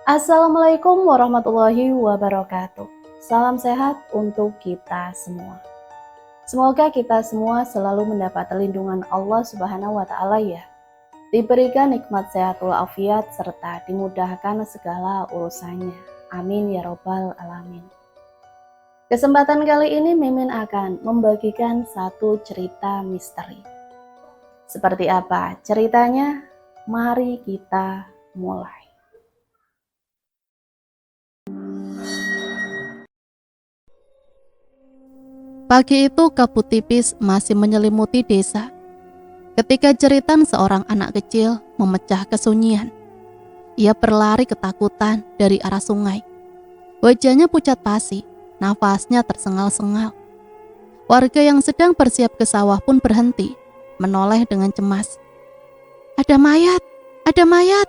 Assalamualaikum warahmatullahi wabarakatuh. Salam sehat untuk kita semua. Semoga kita semua selalu mendapat lindungan Allah Subhanahu wa taala ya. Diberikan nikmat sehat walafiat serta dimudahkan segala urusannya. Amin ya robbal alamin. Kesempatan kali ini Mimin akan membagikan satu cerita misteri. Seperti apa ceritanya? Mari kita mulai. Pagi itu kabut tipis masih menyelimuti desa ketika jeritan seorang anak kecil memecah kesunyian. Ia berlari ketakutan dari arah sungai. Wajahnya pucat pasi, nafasnya tersengal-sengal. Warga yang sedang bersiap ke sawah pun berhenti, menoleh dengan cemas. "Ada mayat! Ada mayat!"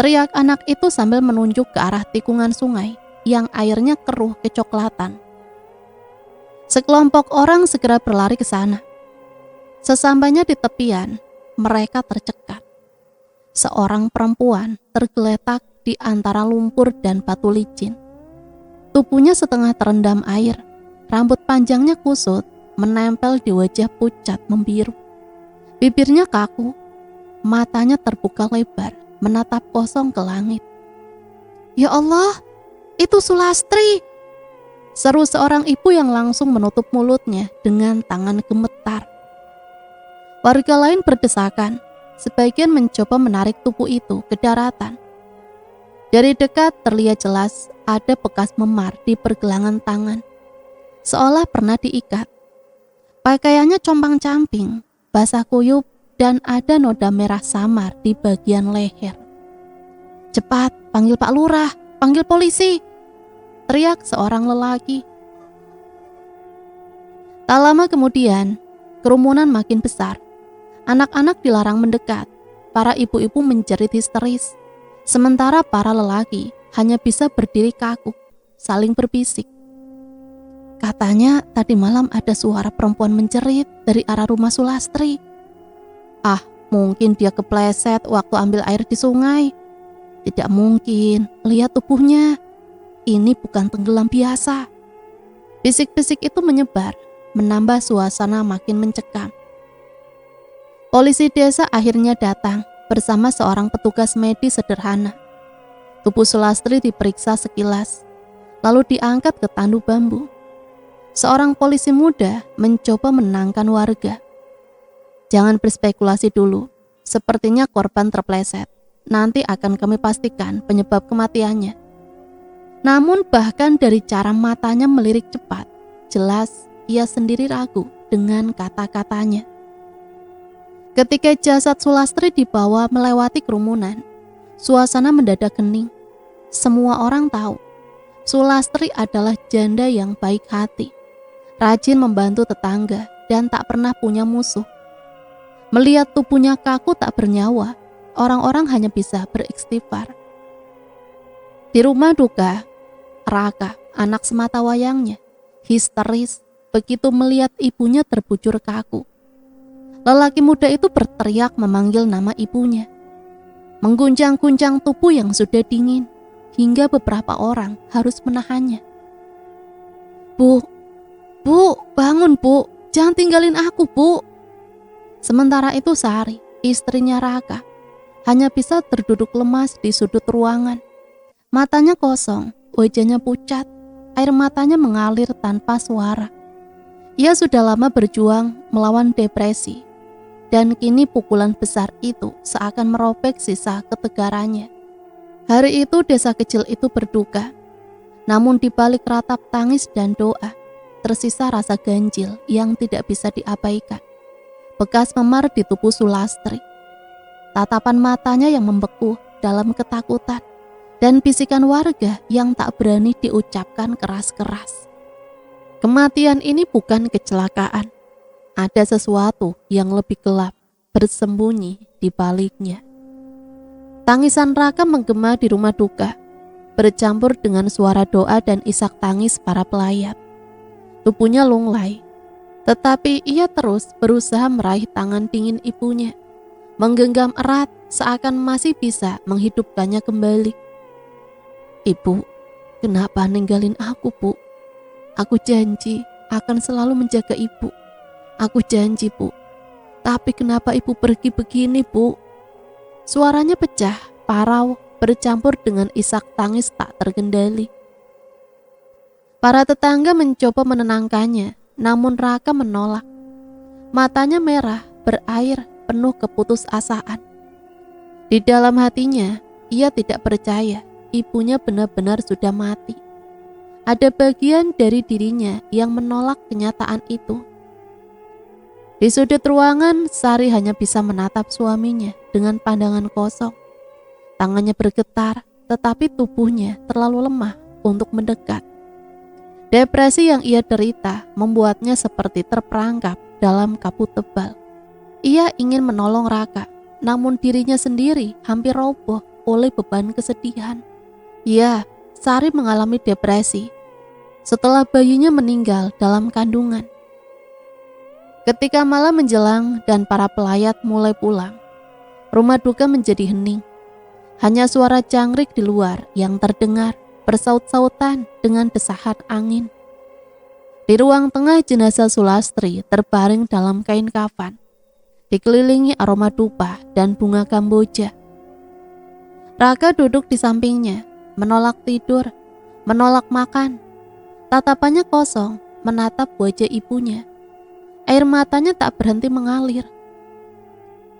teriak anak itu sambil menunjuk ke arah tikungan sungai yang airnya keruh kecoklatan. Sekelompok orang segera berlari ke sana. Sesampainya di tepian, mereka tercekat. Seorang perempuan tergeletak di antara lumpur dan batu licin. Tubuhnya setengah terendam air, rambut panjangnya kusut, menempel di wajah pucat membiru. Bibirnya kaku, matanya terbuka lebar, menatap kosong ke langit. "Ya Allah, itu Sulastri!" seru seorang ibu yang langsung menutup mulutnya dengan tangan gemetar. Warga lain berdesakan, sebagian mencoba menarik tubuh itu ke daratan. Dari dekat terlihat jelas ada bekas memar di pergelangan tangan, seolah pernah diikat. Pakaiannya compang-camping, basah kuyup, dan ada noda merah samar di bagian leher. "Cepat, panggil Pak Lurah, panggil polisi!" teriak seorang lelaki. Tak lama kemudian, kerumunan makin besar. Anak-anak dilarang mendekat. Para ibu-ibu menjerit histeris. Sementara para lelaki hanya bisa berdiri kaku, saling berbisik. "Katanya tadi malam ada suara perempuan menjerit dari arah rumah Sulastri." "Ah, mungkin dia kepleset waktu ambil air di sungai." "Tidak mungkin, lihat tubuhnya. Ini bukan tenggelam biasa." Bisik-bisik itu menyebar, menambah suasana makin mencekam. Polisi desa akhirnya datang bersama seorang petugas medis sederhana. Tubuh Sulastri diperiksa sekilas, lalu diangkat ke tandu bambu. Seorang polisi muda mencoba menenangkan warga. "Jangan berspekulasi dulu, sepertinya korban terpleset. Nanti akan kami pastikan penyebab kematiannya." Namun bahkan dari cara matanya melirik cepat, jelas ia sendiri ragu dengan kata-katanya. Ketika jasad Sulastri dibawa melewati kerumunan, suasana mendadak hening. Semua orang tahu, Sulastri adalah janda yang baik hati, rajin membantu tetangga dan tak pernah punya musuh. Melihat tubuhnya kaku tak bernyawa, orang-orang hanya bisa beristighfar. Di rumah duka, Raka, anak sematawayangnya, histeris begitu melihat ibunya terbujur kaku. Lelaki muda itu berteriak memanggil nama ibunya, mengguncang-guncang tubuh yang sudah dingin, hingga beberapa orang harus menahannya. Bu, bangun Bu, jangan tinggalin aku Bu." Sementara itu Sari, istrinya Raka, hanya bisa terduduk lemas di sudut ruangan. Matanya kosong, wajahnya pucat, air matanya mengalir tanpa suara. Ia sudah lama berjuang melawan depresi, dan kini pukulan besar itu seakan merobek sisa ketegarannya. Hari itu desa kecil itu berduka, namun di balik ratap tangis dan doa, tersisa rasa ganjil yang tidak bisa diabaikan. Bekas memar di tubuh Sulastri, tatapan matanya yang membeku dalam ketakutan, dan bisikan warga yang tak berani diucapkan keras-keras. Kematian ini bukan kecelakaan. Ada sesuatu yang lebih gelap bersembunyi di baliknya. Tangisan Raka menggema di rumah duka, bercampur dengan suara doa dan isak tangis para pelayat. Tubuhnya lunglai, tetapi ia terus berusaha meraih tangan dingin ibunya, menggenggam erat seakan masih bisa menghidupkannya kembali. Ibu, kenapa ninggalin aku, Bu? Aku janji akan selalu menjaga ibu. Aku janji, Bu. Tapi kenapa ibu pergi begini, Bu? Suaranya pecah, parau, bercampur dengan isak tangis tak terkendali. Para tetangga mencoba menenangkannya, namun Raka menolak. Matanya merah, berair, penuh keputusasaan. Di dalam hatinya, ia tidak percaya ibunya benar-benar sudah mati. Ada bagian dari dirinya yang menolak kenyataan itu. Di sudut ruangan, Sari hanya bisa menatap suaminya dengan pandangan kosong. Tangannya bergetar, tetapi tubuhnya terlalu lemah untuk mendekat. Depresi yang ia derita membuatnya seperti terperangkap dalam kabut tebal. Ia ingin menolong Raka, namun dirinya sendiri hampir roboh oleh beban kesedihan. Ya, Sari mengalami depresi setelah bayinya meninggal dalam kandungan. Ketika malam menjelang dan para pelayat mulai pulang, rumah duka menjadi hening. Hanya suara jangkrik di luar yang terdengar bersaut-sautan dengan desahan angin. Di ruang tengah, jenazah Sulastri terbaring dalam kain kafan, dikelilingi aroma dupa dan bunga kamboja. Raka duduk di sampingnya, menolak tidur, menolak makan. Tatapannya kosong, menatap wajah ibunya. Air matanya tak berhenti mengalir.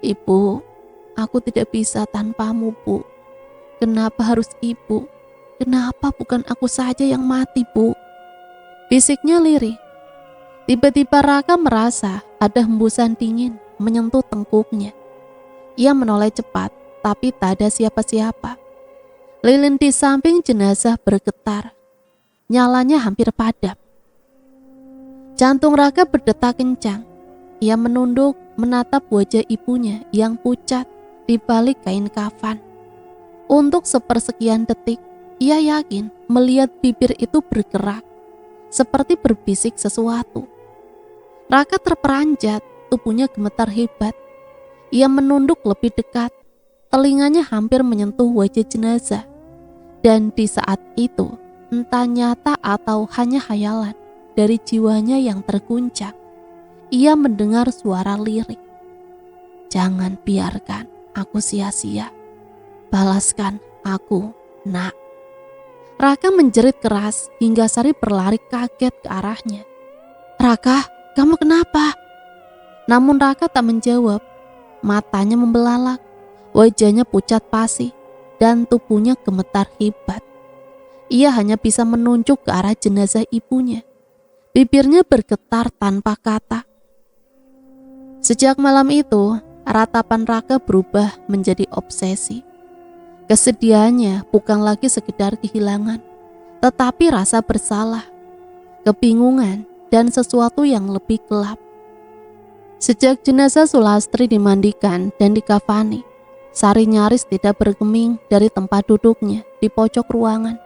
Ibu, aku tidak bisa tanpamu, Bu. Kenapa harus ibu? Kenapa bukan aku saja yang mati, Bu? Bisiknya lirih. Tiba-tiba Raka merasa ada hembusan dingin menyentuh tengkuknya. Ia menoleh cepat, tapi tak ada siapa-siapa. Lilin di samping jenazah bergetar. Nyalanya hampir padam. Jantung Raka berdetak kencang. Ia menunduk menatap wajah ibunya yang pucat di balik kain kafan. Untuk sepersekian detik, ia yakin melihat bibir itu bergerak, seperti berbisik sesuatu. Raka terperanjat, tubuhnya gemetar hebat. Ia menunduk lebih dekat, telinganya hampir menyentuh wajah jenazah. Dan di saat itu, entah nyata atau hanya khayalan dari jiwanya yang terguncang, ia mendengar suara lirik. Jangan biarkan aku sia-sia. Balaskan aku, Nak. Raka menjerit keras hingga Sari berlari kaget ke arahnya. Raka, kamu kenapa? Namun Raka tak menjawab. Matanya membelalak, wajahnya pucat pasi, dan tubuhnya gemetar hebat. Ia hanya bisa menunjuk ke arah jenazah ibunya. Bibirnya bergetar tanpa kata. Sejak malam itu, ratapan Raka berubah menjadi obsesi. Kesedihannya bukan lagi sekedar kehilangan, tetapi rasa bersalah, kebingungan, dan sesuatu yang lebih gelap. Sejak jenazah Sulastri dimandikan dan dikafani, Sari nyaris tidak bergeming dari tempat duduknya di pojok ruangan.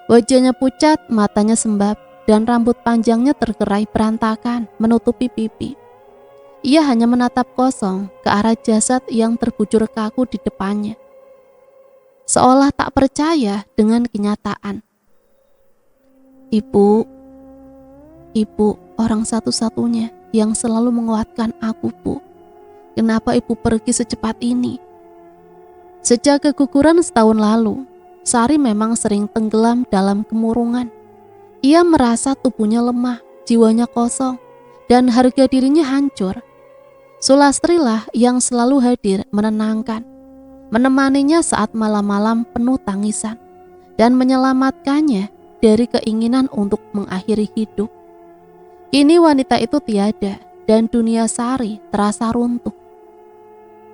Wajahnya pucat, matanya sembab, dan rambut panjangnya tergerai berantakan menutupi pipi. Ia hanya menatap kosong ke arah jasad yang terbujur kaku di depannya, seolah tak percaya dengan kenyataan. Ibu orang satu-satunya yang selalu menguatkan aku, Bu. Kenapa ibu pergi secepat ini? Sejak keguguran setahun lalu, Sari memang sering tenggelam dalam kemurungan. Ia merasa tubuhnya lemah, jiwanya kosong, dan harga dirinya hancur. Sulastri lah yang selalu hadir menenangkan, menemaninya saat malam-malam penuh tangisan, dan menyelamatkannya dari keinginan untuk mengakhiri hidup. Kini wanita itu tiada, dan dunia Sari terasa runtuh.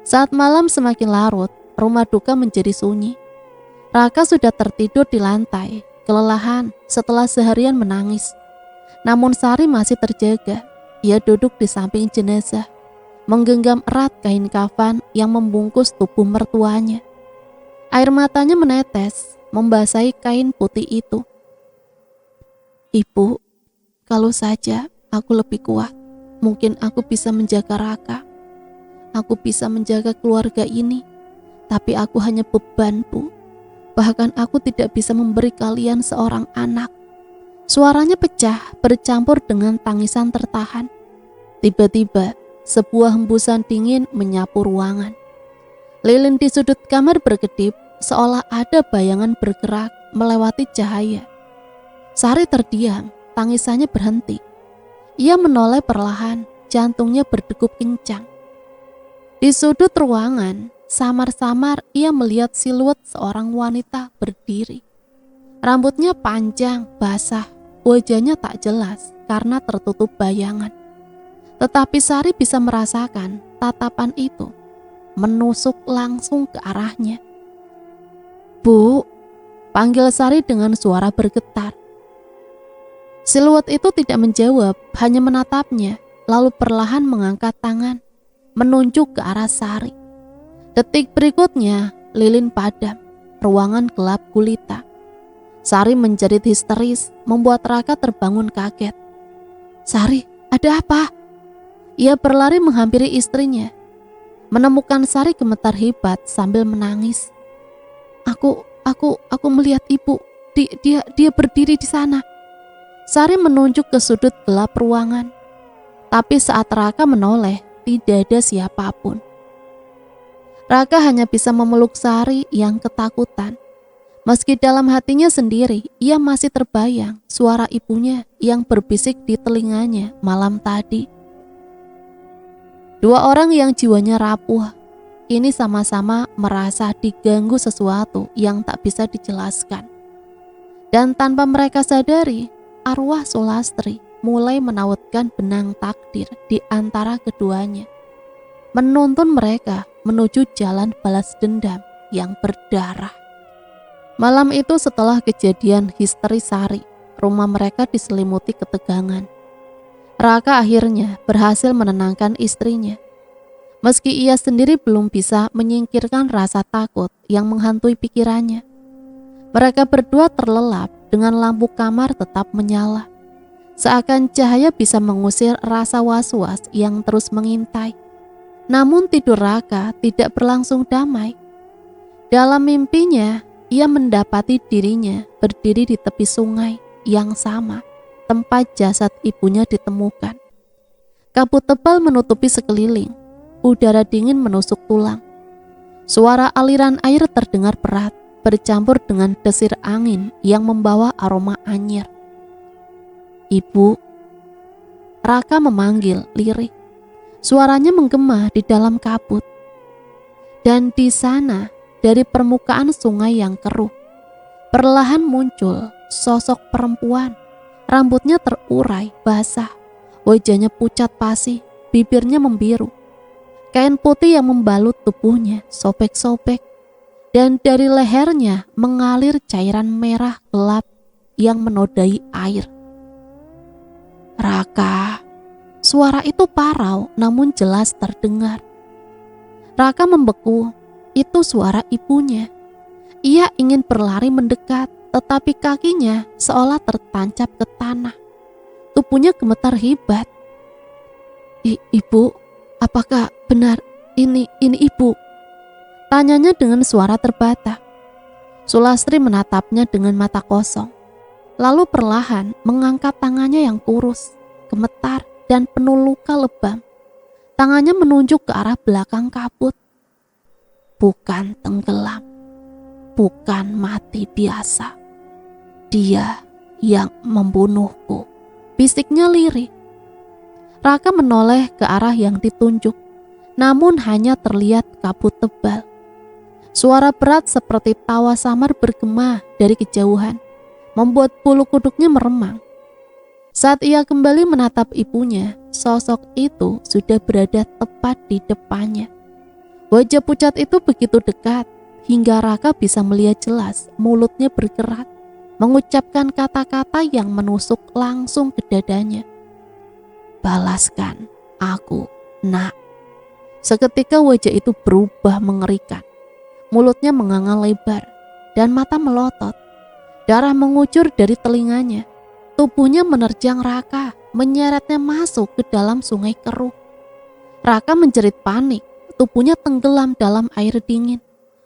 Saat malam semakin larut, rumah duka menjadi sunyi. Raka sudah tertidur di lantai, kelelahan setelah seharian menangis. Namun Sari masih terjaga. Ia duduk di samping jenazah, menggenggam erat kain kafan yang membungkus tubuh mertuanya. Air matanya menetes, membasahi kain putih itu. Ibu, kalau saja aku lebih kuat, mungkin aku bisa menjaga Raka. Aku bisa menjaga keluarga ini. Tapi aku hanya beban, Bu. Bahkan aku tidak bisa memberi kalian seorang anak." Suaranya pecah bercampur dengan tangisan tertahan. Tiba-tiba, sebuah hembusan dingin menyapu ruangan. Lilin di sudut kamar berkedip, seolah ada bayangan bergerak melewati cahaya. Sari terdiam, tangisannya berhenti. Ia menoleh perlahan, jantungnya berdegup kencang. Di sudut ruangan, samar-samar ia melihat siluet seorang wanita berdiri. Rambutnya panjang, basah, wajahnya tak jelas karena tertutup bayangan. Tetapi Sari bisa merasakan tatapan itu menusuk langsung ke arahnya. "Bu," panggil Sari dengan suara bergetar. Siluet itu tidak menjawab, hanya menatapnya, lalu perlahan mengangkat tangan, menunjuk ke arah Sari. Detik berikutnya, lilin padam, ruangan gelap gulita. Sari menjerit histeris, membuat Raka terbangun kaget. "Sari, ada apa?" Ia berlari menghampiri istrinya. Menemukan Sari gemetar hebat sambil menangis. Aku melihat ibu. Dia berdiri di sana." Sari menunjuk ke sudut gelap ruangan. Tapi saat Raka menoleh, tidak ada siapapun. Raka hanya bisa memeluk Sari yang ketakutan. Meski dalam hatinya sendiri, ia masih terbayang suara ibunya yang berbisik di telinganya malam tadi. Dua orang yang jiwanya rapuh, ini sama-sama merasa diganggu sesuatu yang tak bisa dijelaskan. Dan tanpa mereka sadari, arwah Sulastri mulai menautkan benang takdir di antara keduanya, menuntun mereka menuju jalan balas dendam yang berdarah. Malam itu setelah kejadian histeris Sari, rumah mereka diselimuti ketegangan. Raka akhirnya berhasil menenangkan istrinya. Meski ia sendiri belum bisa menyingkirkan rasa takut yang menghantui pikirannya. Mereka berdua terlelap dengan lampu kamar tetap menyala. Seakan cahaya bisa mengusir rasa was-was yang terus mengintai. Namun tidur Raka tidak berlangsung damai. Dalam mimpinya, ia mendapati dirinya berdiri di tepi sungai yang sama tempat jasad ibunya ditemukan. Kabut tebal menutupi sekeliling, udara dingin menusuk tulang. Suara aliran air terdengar berat, bercampur dengan desir angin yang membawa aroma anyir. "Ibu," Raka memanggil lirih. Suaranya menggema di dalam kabut. Dan di sana, dari permukaan sungai yang keruh, perlahan muncul sosok perempuan. Rambutnya terurai, basah, wajahnya pucat pasi, bibirnya membiru. Kain putih yang membalut tubuhnya sobek-sobek, dan dari lehernya mengalir cairan merah gelap yang menodai air. "Raka," suara itu parau namun jelas terdengar. Raka membeku, itu suara ibunya. Ia ingin berlari mendekat, tetapi kakinya seolah tertancap ke tanah. Tubuhnya gemetar hebat. Ibu, apakah benar ini ibu?" Tanyanya dengan suara terbata. Sulastri menatapnya dengan mata kosong. Lalu perlahan mengangkat tangannya yang kurus, gemetar, dan penuh luka lebam. Tangannya menunjuk ke arah belakang kabut. "Bukan tenggelam, bukan mati biasa. Dia yang membunuhku," bisiknya lirih. Raka menoleh ke arah yang ditunjuk, namun hanya terlihat kabut tebal. Suara berat seperti tawa samar bergema dari kejauhan, membuat bulu kuduknya meremang. Saat ia kembali menatap ibunya, sosok itu sudah berada tepat di depannya. Wajah pucat itu begitu dekat, hingga Raka bisa melihat jelas mulutnya bergerak, mengucapkan kata-kata yang menusuk langsung ke dadanya. "Balaskan aku, nak." Seketika wajah itu berubah mengerikan. Mulutnya menganga lebar dan mata melotot. Darah mengucur dari telinganya. Tubuhnya menerjang Raka, menyeretnya masuk ke dalam sungai keruh. Raka menjerit panik, tubuhnya tenggelam dalam air dingin.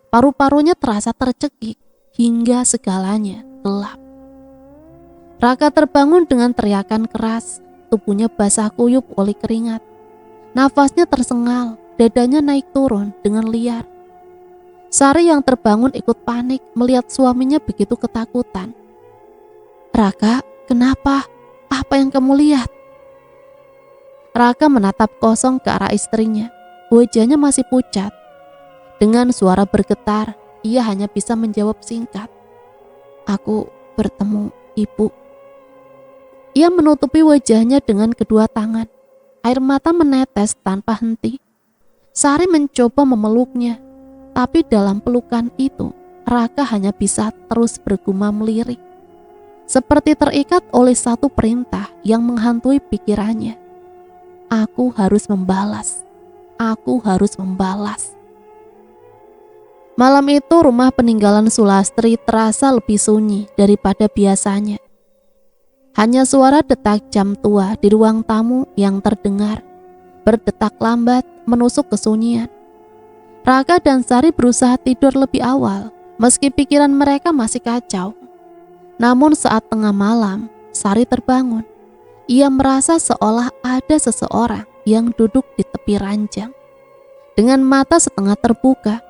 Paru-parunya terasa tercekik. hingga segalanya gelap. Raka terbangun dengan teriakan keras, tubuhnya basah kuyup oleh keringat. Nafasnya tersengal, dadanya naik turun dengan liar. Sari yang terbangun ikut panik melihat suaminya begitu ketakutan. "Raka, kenapa? Apa yang kamu lihat?" Raka menatap kosong ke arah istrinya. Wajahnya masih pucat. Dengan suara bergetar, ia hanya bisa menjawab singkat, "Aku bertemu ibu." Ia menutupi wajahnya dengan kedua tangan. Air mata menetes tanpa henti. Sari mencoba memeluknya, tapi dalam pelukan itu, Raka hanya bisa terus bergumam lirik. Seperti terikat oleh satu perintah yang menghantui pikirannya. Aku harus membalas. Aku harus membalas. Malam itu rumah peninggalan Sulastri terasa lebih sunyi daripada biasanya. Hanya suara detak jam tua di ruang tamu yang terdengar, berdetak lambat menusuk kesunyian. Raka dan Sari berusaha tidur lebih awal, meski pikiran mereka masih kacau. Namun saat tengah malam, Sari terbangun. Ia merasa seolah ada seseorang yang duduk di tepi ranjang. Dengan mata setengah terbuka,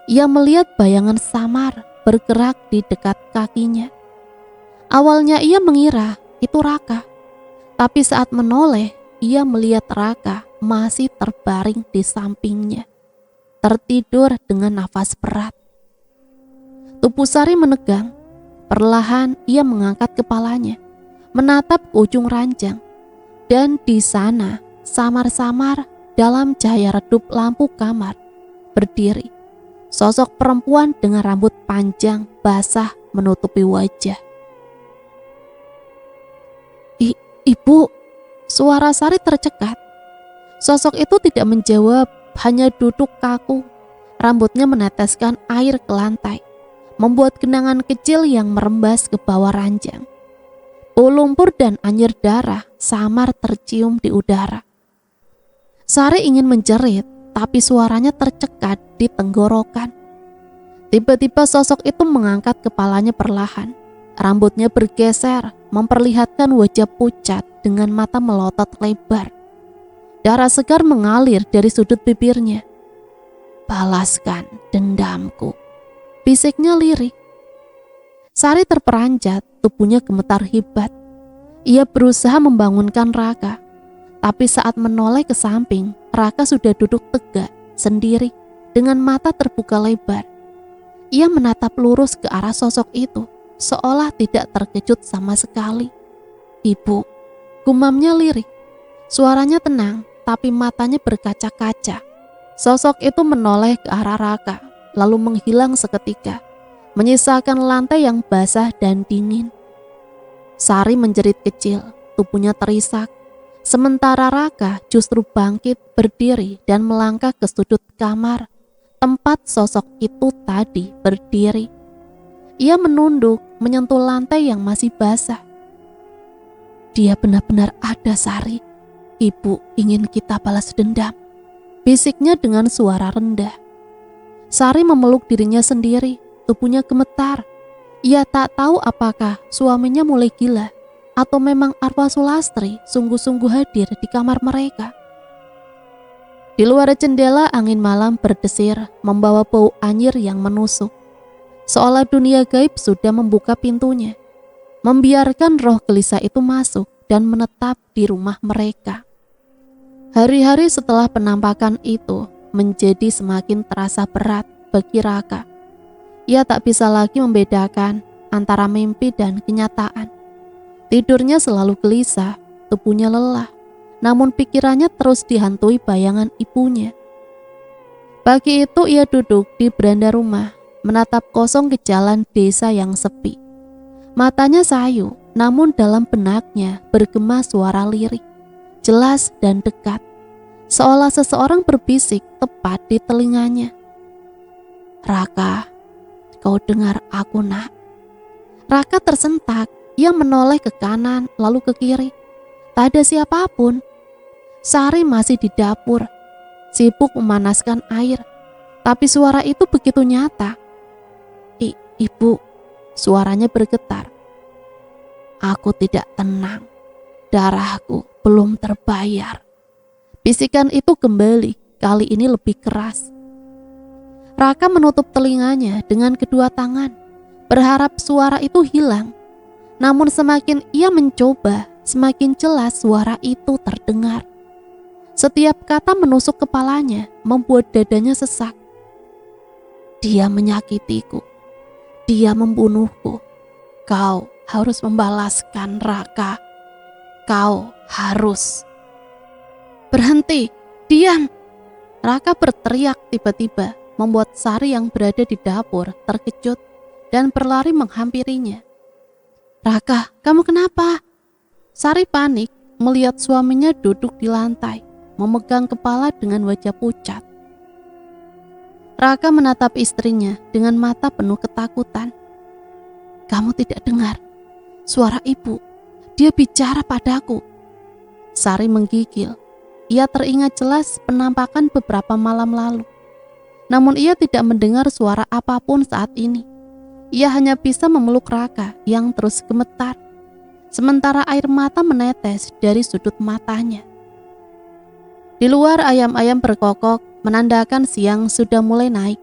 ia melihat bayangan samar bergerak di dekat kakinya. Awalnya ia mengira itu Raka, tapi saat menoleh, ia melihat Raka masih terbaring di sampingnya, tertidur dengan nafas berat. Tubuh Sari menegang. Perlahan ia mengangkat kepalanya, menatap ke ujung ranjang, dan di sana samar-samar dalam cahaya redup lampu kamar berdiri sosok perempuan dengan rambut panjang basah menutupi wajah. "Ibu," suara Sari tercekat. Sosok itu tidak menjawab, hanya duduk kaku. Rambutnya meneteskan air ke lantai, membuat genangan kecil yang merembas ke bawah ranjang. Bau lumpur dan anyir darah samar tercium di udara. Sari ingin menjerit, tapi suaranya tercekat di tenggorokan. Tiba-tiba sosok itu mengangkat kepalanya perlahan. Rambutnya bergeser, memperlihatkan wajah pucat dengan mata melotot lebar. Darah segar mengalir dari sudut bibirnya. "Balaskan dendamku," bisiknya lirih. Sari terperanjat, tubuhnya gemetar hebat. Ia berusaha membangunkan Raka, tapi saat menoleh ke samping, Raka sudah duduk tegak, sendiri, dengan mata terbuka lebar. Ia menatap lurus ke arah sosok itu, seolah tidak terkejut sama sekali. "Ibu," gumamnya lirih. Suaranya tenang, tapi matanya berkaca-kaca. Sosok itu menoleh ke arah Raka, lalu menghilang seketika, menyisakan lantai yang basah dan dingin. Sari menjerit kecil, tubuhnya terisak. Sementara Raka justru bangkit berdiri dan melangkah ke sudut kamar, tempat sosok itu tadi berdiri. Ia menunduk, menyentuh lantai yang masih basah. "Dia benar-benar ada, Sari. Ibu ingin kita balas dendam," bisiknya dengan suara rendah. Sari memeluk dirinya sendiri, tubuhnya gemetar. Ia tak tahu apakah suaminya mulai gila atau memang arwah Sulastri sungguh-sungguh hadir di kamar mereka. Di luar jendela angin malam berdesir membawa bau anyir yang menusuk. Seolah dunia gaib sudah membuka pintunya, membiarkan roh gelisah itu masuk dan menetap di rumah mereka. Hari-hari setelah penampakan itu menjadi semakin terasa berat bagi Raka. Ia tak bisa lagi membedakan antara mimpi dan kenyataan. Tidurnya selalu gelisah, tubuhnya lelah, namun pikirannya terus dihantui bayangan ibunya. Pagi itu ia duduk di beranda rumah, menatap kosong ke jalan desa yang sepi. Matanya sayu, namun dalam benaknya bergema suara lirik, jelas dan dekat, seolah seseorang berbisik tepat di telinganya. "Raka, kau dengar aku, nak?" Raka tersentak, ia menoleh ke kanan lalu ke kiri. Tak ada siapapun. Sari masih di dapur, sibuk memanaskan air, tapi suara itu begitu nyata. Ibu, Suaranya bergetar. Aku tidak tenang. Darahku belum terbayar. Bisikan itu kembali, kali ini lebih keras. Raka menutup telinganya dengan kedua tangan, berharap suara itu hilang. Namun semakin ia mencoba, semakin jelas suara itu terdengar. Setiap kata menusuk kepalanya, membuat dadanya sesak. Dia menyakitiku. Dia membunuhku. Kau harus membalaskan, Raka. Kau harus. Berhenti, diam. Raka berteriak tiba-tiba, membuat Sari yang berada di dapur terkejut dan berlari menghampirinya. Raka, kamu kenapa? Sari panik melihat suaminya duduk di lantai, memegang kepala dengan wajah pucat. Raka menatap istrinya dengan mata penuh ketakutan. Kamu tidak dengar suara ibu? Dia bicara padaku. Sari menggigil. Ia teringat jelas penampakan beberapa malam lalu. Namun ia tidak mendengar suara apapun saat ini. Ia hanya bisa memeluk Raka yang terus gemetar. Sementara air mata menetes dari sudut matanya. Di luar ayam-ayam berkokok menandakan siang sudah mulai naik.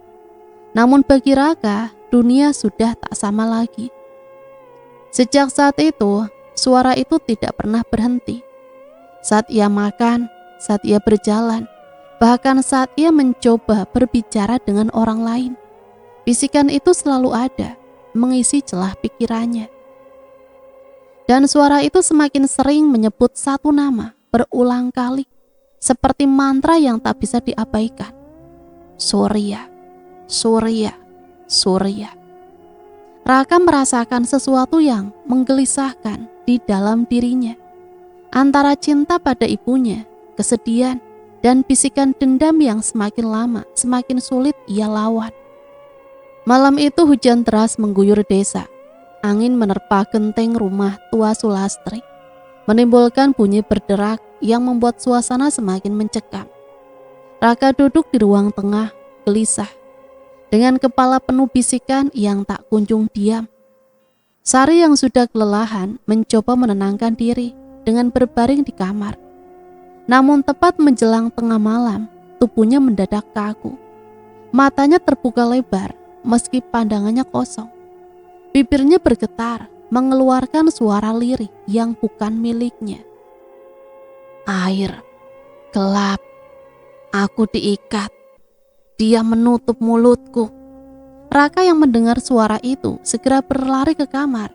Namun bagi Raka, dunia sudah tak sama lagi. Sejak saat itu, suara itu tidak pernah berhenti. Saat ia makan, saat ia berjalan, bahkan saat ia mencoba berbicara dengan orang lain, bisikan itu selalu ada, mengisi celah pikirannya. Dan suara itu semakin sering menyebut satu nama berulang kali, seperti mantra yang tak bisa diabaikan. Surya, Surya, Surya. Raka merasakan sesuatu yang menggelisahkan di dalam dirinya. Antara cinta pada ibunya, kesedihan, dan bisikan dendam yang semakin lama semakin sulit ia lawan. Malam itu hujan deras mengguyur desa. Angin menerpa genteng rumah tua Sulastri, menimbulkan bunyi berderak yang membuat suasana semakin mencekam. Raka duduk di ruang tengah, gelisah, dengan kepala penuh bisikan yang tak kunjung diam. Sari yang sudah kelelahan mencoba menenangkan diri dengan berbaring di kamar. Namun tepat menjelang tengah malam, tubuhnya mendadak kaku. Matanya terbuka lebar meski pandangannya kosong. Bibirnya bergetar, mengeluarkan suara lirih yang bukan miliknya. Air, gelap, aku diikat. Dia menutup mulutku. Raka yang mendengar suara itu segera berlari ke kamar.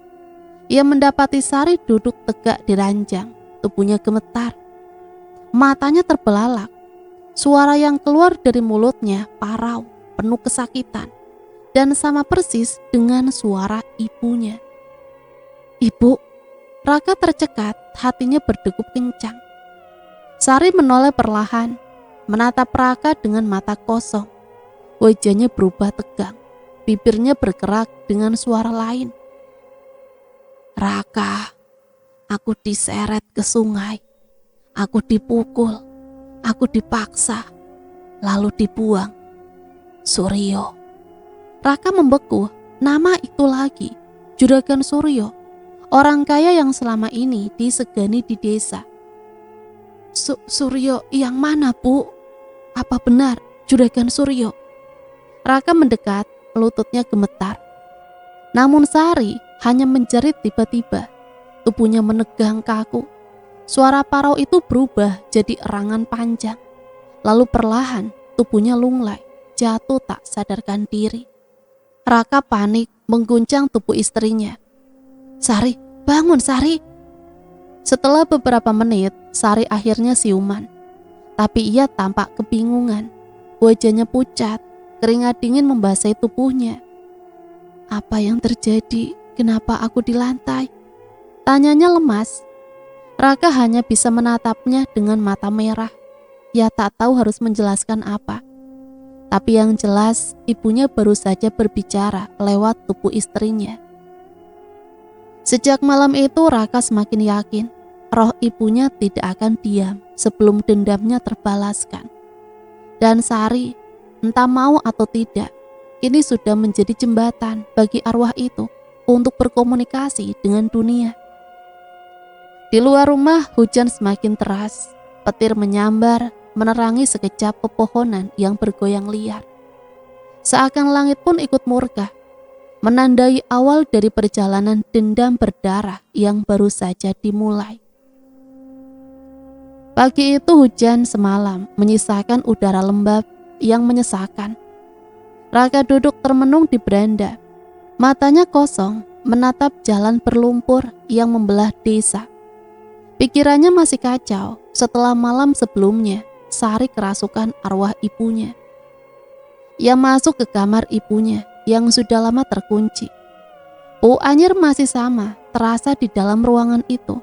Ia mendapati Sari duduk tegak di ranjang, tubuhnya gemetar. Matanya terbelalak. Suara yang keluar dari mulutnya parau, penuh kesakitan, dan sama persis dengan suara ibunya. Ibu, Raka tercekat, hatinya berdegup kencang. Sari menoleh perlahan, menatap Raka dengan mata kosong. Wajahnya berubah tegang, bibirnya bergerak dengan suara lain. Raka, aku diseret ke sungai, aku dipukul, aku dipaksa, lalu dibuang. Suryo. Raka membeku, nama itu lagi, Juragan Suryo, orang kaya yang selama ini disegani di desa. Suryo yang mana, Bu? Apa benar Juragan Suryo? Raka mendekat, lututnya gemetar. Namun Sari hanya menjerit tiba-tiba. Tubuhnya menegang kaku. Suara parau itu berubah jadi erangan panjang. Lalu perlahan tubuhnya lunglai, jatuh tak sadarkan diri. Raka panik mengguncang tubuh istrinya. Sari, bangun Sari. Setelah beberapa menit, Sari akhirnya siuman. Tapi ia tampak kebingungan. Wajahnya pucat. Keringat dingin membasahi tubuhnya. Apa yang terjadi? Kenapa aku di lantai? Tanyanya lemas. Raka hanya bisa menatapnya dengan mata merah. Ia tak tahu harus menjelaskan apa. Tapi yang jelas, ibunya baru saja berbicara lewat tubuh istrinya. Sejak malam itu Raka semakin yakin roh ibunya tidak akan diam sebelum dendamnya terbalaskan. Dan Sari, entah mau atau tidak, kini sudah menjadi jembatan bagi arwah itu untuk berkomunikasi dengan dunia. Di luar rumah hujan semakin deras, petir menyambar, menerangi sekejap pepohonan yang bergoyang liar. Seakan langit pun ikut murka, menandai awal dari perjalanan dendam berdarah yang baru saja dimulai. Pagi itu hujan semalam menyisakan udara lembab yang menyesakan. Raka duduk termenung di beranda, matanya kosong menatap jalan berlumpur yang membelah desa. Pikirannya masih kacau setelah malam sebelumnya Sari kerasukan arwah ibunya. Ia masuk ke kamar ibunya yang sudah lama terkunci. Bau anyir masih sama terasa di dalam ruangan itu,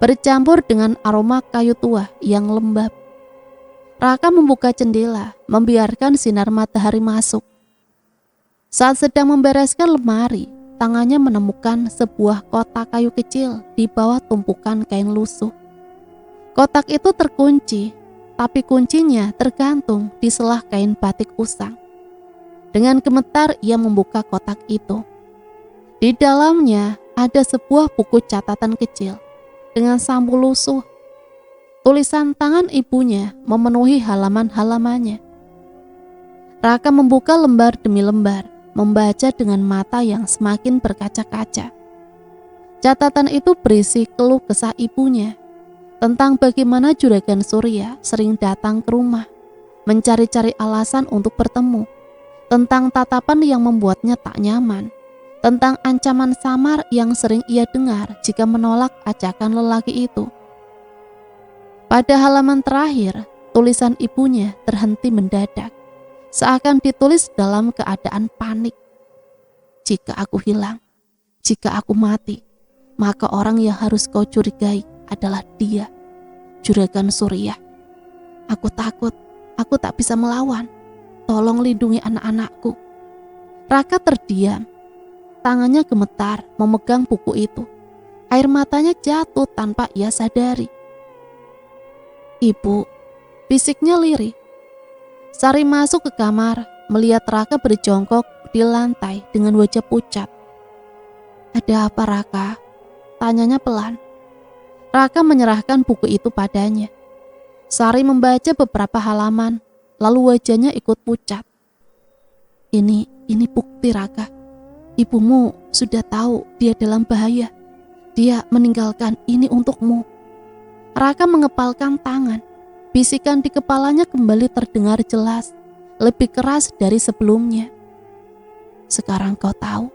bercampur dengan aroma kayu tua yang lembab. Raka membuka jendela, membiarkan sinar matahari masuk. Saat sedang membereskan lemari, tangannya menemukan sebuah kotak kayu kecil di bawah tumpukan kain lusuh. Kotak itu terkunci, tapi kuncinya tergantung di selah kain batik usang. Dengan gemetar ia membuka kotak itu. Di dalamnya ada sebuah buku catatan kecil dengan sampul lusuh. Tulisan tangan ibunya memenuhi halaman-halamannya. Raka membuka lembar demi lembar, membaca dengan mata yang semakin berkaca-kaca. Catatan itu berisi keluh kesah ibunya tentang bagaimana Juragan Surya sering datang ke rumah, mencari-cari alasan untuk bertemu, tentang tatapan yang membuatnya tak nyaman, tentang ancaman samar yang sering ia dengar jika menolak ajakan lelaki itu. Pada halaman terakhir, tulisan ibunya terhenti mendadak, seakan ditulis dalam keadaan panik. Jika aku hilang, jika aku mati, maka orang yang harus kau curigai adalah dia, Juragan Surya. Aku takut, aku tak bisa melawan. Tolong lindungi anak-anakku. Raka terdiam, tangannya gemetar memegang buku itu. Air matanya jatuh tanpa ia sadari. Ibu, bisiknya lirih. Sari masuk ke kamar, melihat Raka berjongkok di lantai dengan wajah pucat. Ada apa, Raka? Tanyanya pelan. Raka menyerahkan buku itu padanya. Sari membaca beberapa halaman, lalu wajahnya ikut pucat. Ini bukti, Raka. Ibumu sudah tahu dia dalam bahaya. Dia meninggalkan ini untukmu. Raka mengepalkan tangan. Bisikan di kepalanya kembali terdengar jelas, lebih keras dari sebelumnya. Sekarang kau tahu,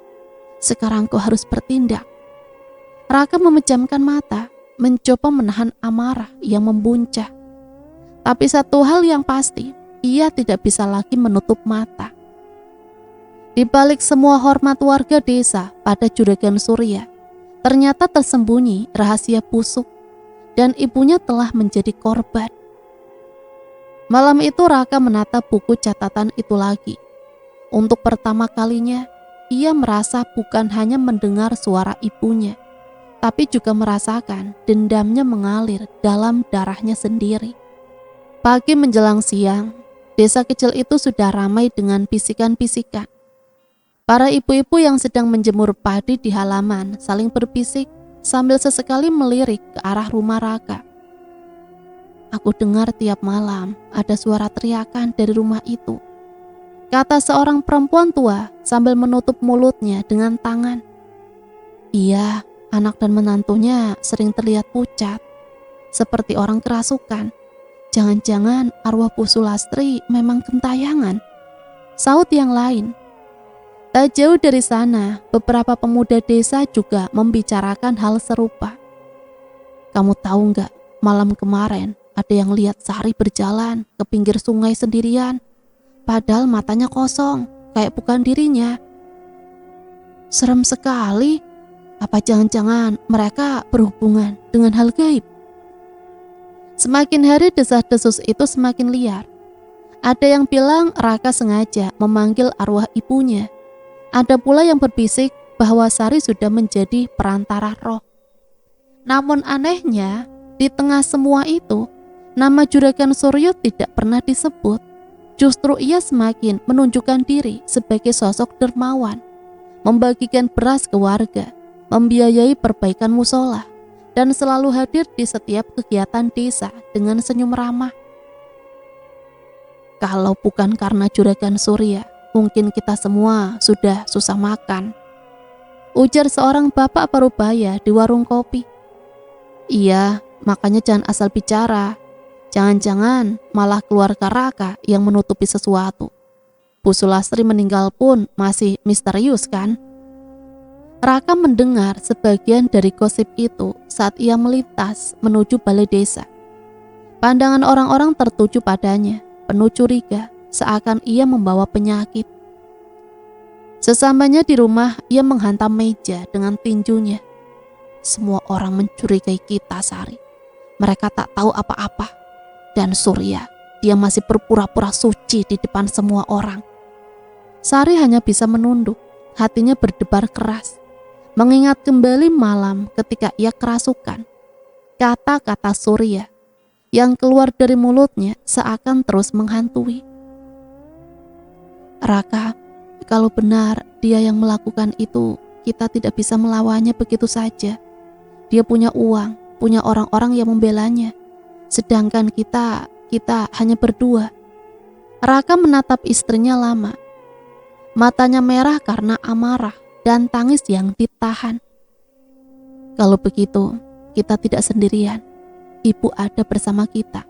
sekarang kau harus bertindak. Raka memejamkan mata, mencoba menahan amarah yang membuncah. Tapi satu hal yang pasti, ia tidak bisa lagi menutup mata. Di balik semua hormat warga desa pada Juragan Surya, ternyata tersembunyi rahasia busuk, dan ibunya telah menjadi korban. Malam itu Raka menatap buku catatan itu lagi. Untuk pertama kalinya, ia merasa bukan hanya mendengar suara ibunya, tapi juga merasakan dendamnya mengalir dalam darahnya sendiri. Pagi menjelang siang, desa kecil itu sudah ramai dengan bisikan-bisikan. Para ibu-ibu yang sedang menjemur padi di halaman saling berbisik sambil sesekali melirik ke arah rumah Raka. Aku dengar tiap malam ada suara teriakan dari rumah itu, kata seorang perempuan tua sambil menutup mulutnya dengan tangan. Iya, anak dan menantunya sering terlihat pucat, seperti orang kerasukan. Jangan-jangan arwah Bu Sulastri memang gentayangan, saut yang lain. Tak jauh dari sana, beberapa pemuda desa juga membicarakan hal serupa. Kamu tahu nggak, malam kemarin ada yang lihat Sari berjalan ke pinggir sungai sendirian, padahal matanya kosong, kayak bukan dirinya. Serem sekali. Apa jangan-jangan mereka berhubungan dengan hal gaib? Semakin hari desas-desus itu semakin liar. Ada yang bilang Raka sengaja memanggil arwah ibunya. Ada pula yang berbisik bahwa Sari sudah menjadi perantara roh. Namun anehnya, di tengah semua itu, nama Juragan Surya tidak pernah disebut. Justru ia semakin menunjukkan diri sebagai sosok dermawan, membagikan beras ke warga, membiayai perbaikan musola, dan selalu hadir di setiap kegiatan desa dengan senyum ramah. Kalau bukan karena Juragan Surya, mungkin kita semua sudah susah makan, ujar seorang bapak parubaya di warung kopi. Iya, makanya jangan asal bicara. Jangan-jangan malah keluarga Raka yang menutupi sesuatu. Bu Sulastri meninggal pun masih misterius kan? Raka mendengar sebagian dari gosip itu saat ia melintas menuju balai desa. Pandangan orang-orang tertuju padanya, penuh curiga, seakan ia membawa penyakit. Sesampainya di rumah, ia menghantam meja dengan tinjunya. Semua orang mencurigai kita, Sari. Mereka tak tahu apa-apa. Dan Surya, dia masih berpura-pura suci di depan semua orang. Sari hanya bisa menunduk, hatinya berdebar keras. Mengingat kembali malam ketika ia kerasukan. Kata-kata Surya yang keluar dari mulutnya seakan terus menghantui. Raka, kalau benar dia yang melakukan itu, kita tidak bisa melawannya begitu saja. Dia punya uang, punya orang-orang yang membelanya. Sedangkan kita hanya berdua. Raka menatap istrinya lama. Matanya merah karena amarah dan tangis yang ditahan. Kalau begitu, kita tidak sendirian. Ibu ada bersama kita.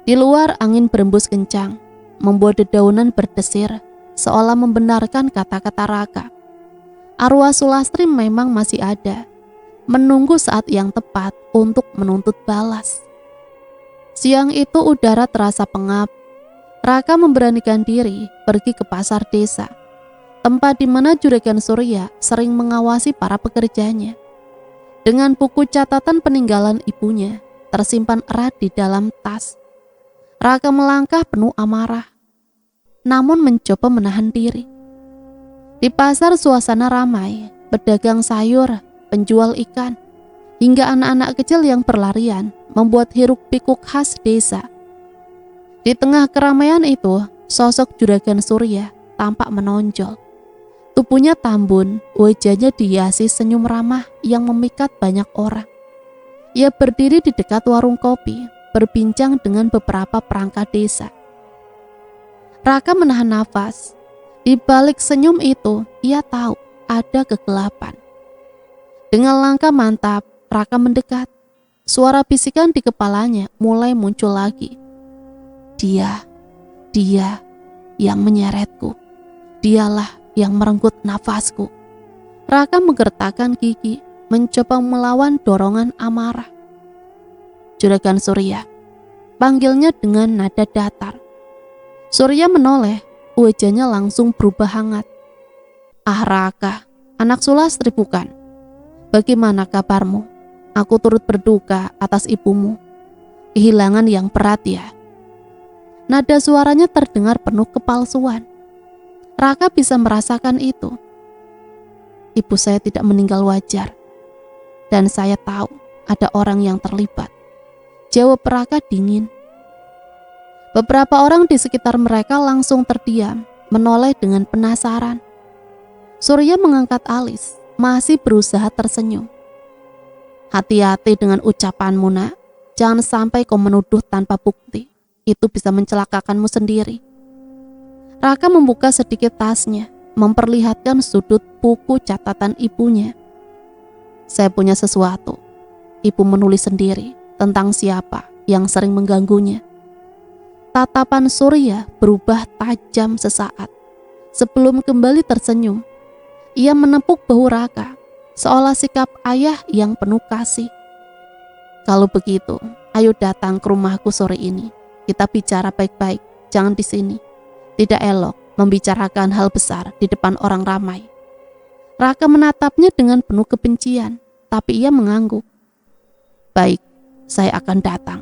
Di luar angin berembus kencang, membuat dedaunan berdesir, seolah membenarkan kata-kata Raka. Arwah Sulastri memang masih ada, menunggu saat yang tepat untuk menuntut balas. Siang itu udara terasa pengap. Raka memberanikan diri pergi ke pasar desa, tempat di mana Juragan Surya sering mengawasi para pekerjanya. Dengan buku catatan peninggalan ibunya tersimpan erat di dalam tas, Raka melangkah penuh amarah, namun mencoba menahan diri. Di pasar suasana ramai, pedagang sayur, penjual ikan, hingga anak-anak kecil yang berlarian membuat hiruk-pikuk khas desa. Di tengah keramaian itu, sosok Juragan Surya tampak menonjol. Tubuhnya tambun, wajahnya dihiasi senyum ramah yang memikat banyak orang. Ia berdiri di dekat warung kopi, berbincang dengan beberapa perangkat desa. Raka menahan nafas. Di balik senyum itu, ia tahu ada kegelapan. Dengan langkah mantap, Raka mendekat. Suara bisikan di kepalanya mulai muncul lagi. Dia yang menyeretku. Dialah yang merenggut nafasku. Raka menggertakkan gigi, mencoba melawan dorongan amarah. Juragan Surya, panggilnya dengan nada datar. Surya menoleh, wajahnya langsung berubah hangat. Ah Raka, anak Sulastri bukan? Bagaimana kabarmu? Aku turut berduka atas ibumu. Kehilangan yang berat ya. Nada suaranya terdengar penuh kepalsuan. Raka bisa merasakan itu. Ibu saya tidak meninggal wajar. Dan saya tahu ada orang yang terlibat. Jawab Raka dingin. Beberapa orang di sekitar mereka langsung terdiam, menoleh dengan penasaran. Surya mengangkat alis, masih berusaha tersenyum. Hati-hati dengan ucapanmu, nak. Jangan sampai kau menuduh tanpa bukti. Itu bisa mencelakakanmu sendiri. Raka membuka sedikit tasnya, memperlihatkan sudut buku catatan ibunya. Saya punya sesuatu. Ibu menulis sendiri tentang siapa yang sering mengganggunya. Tatapan Surya berubah tajam sesaat. Sebelum kembali tersenyum, ia menepuk bahu Raka, seolah sikap ayah yang penuh kasih. Kalau begitu, ayo datang ke rumahku sore ini. Kita bicara baik-baik, jangan di sini. Tidak elok membicarakan hal besar di depan orang ramai. Raka menatapnya dengan penuh kebencian, tapi ia mengangguk. Baik, saya akan datang.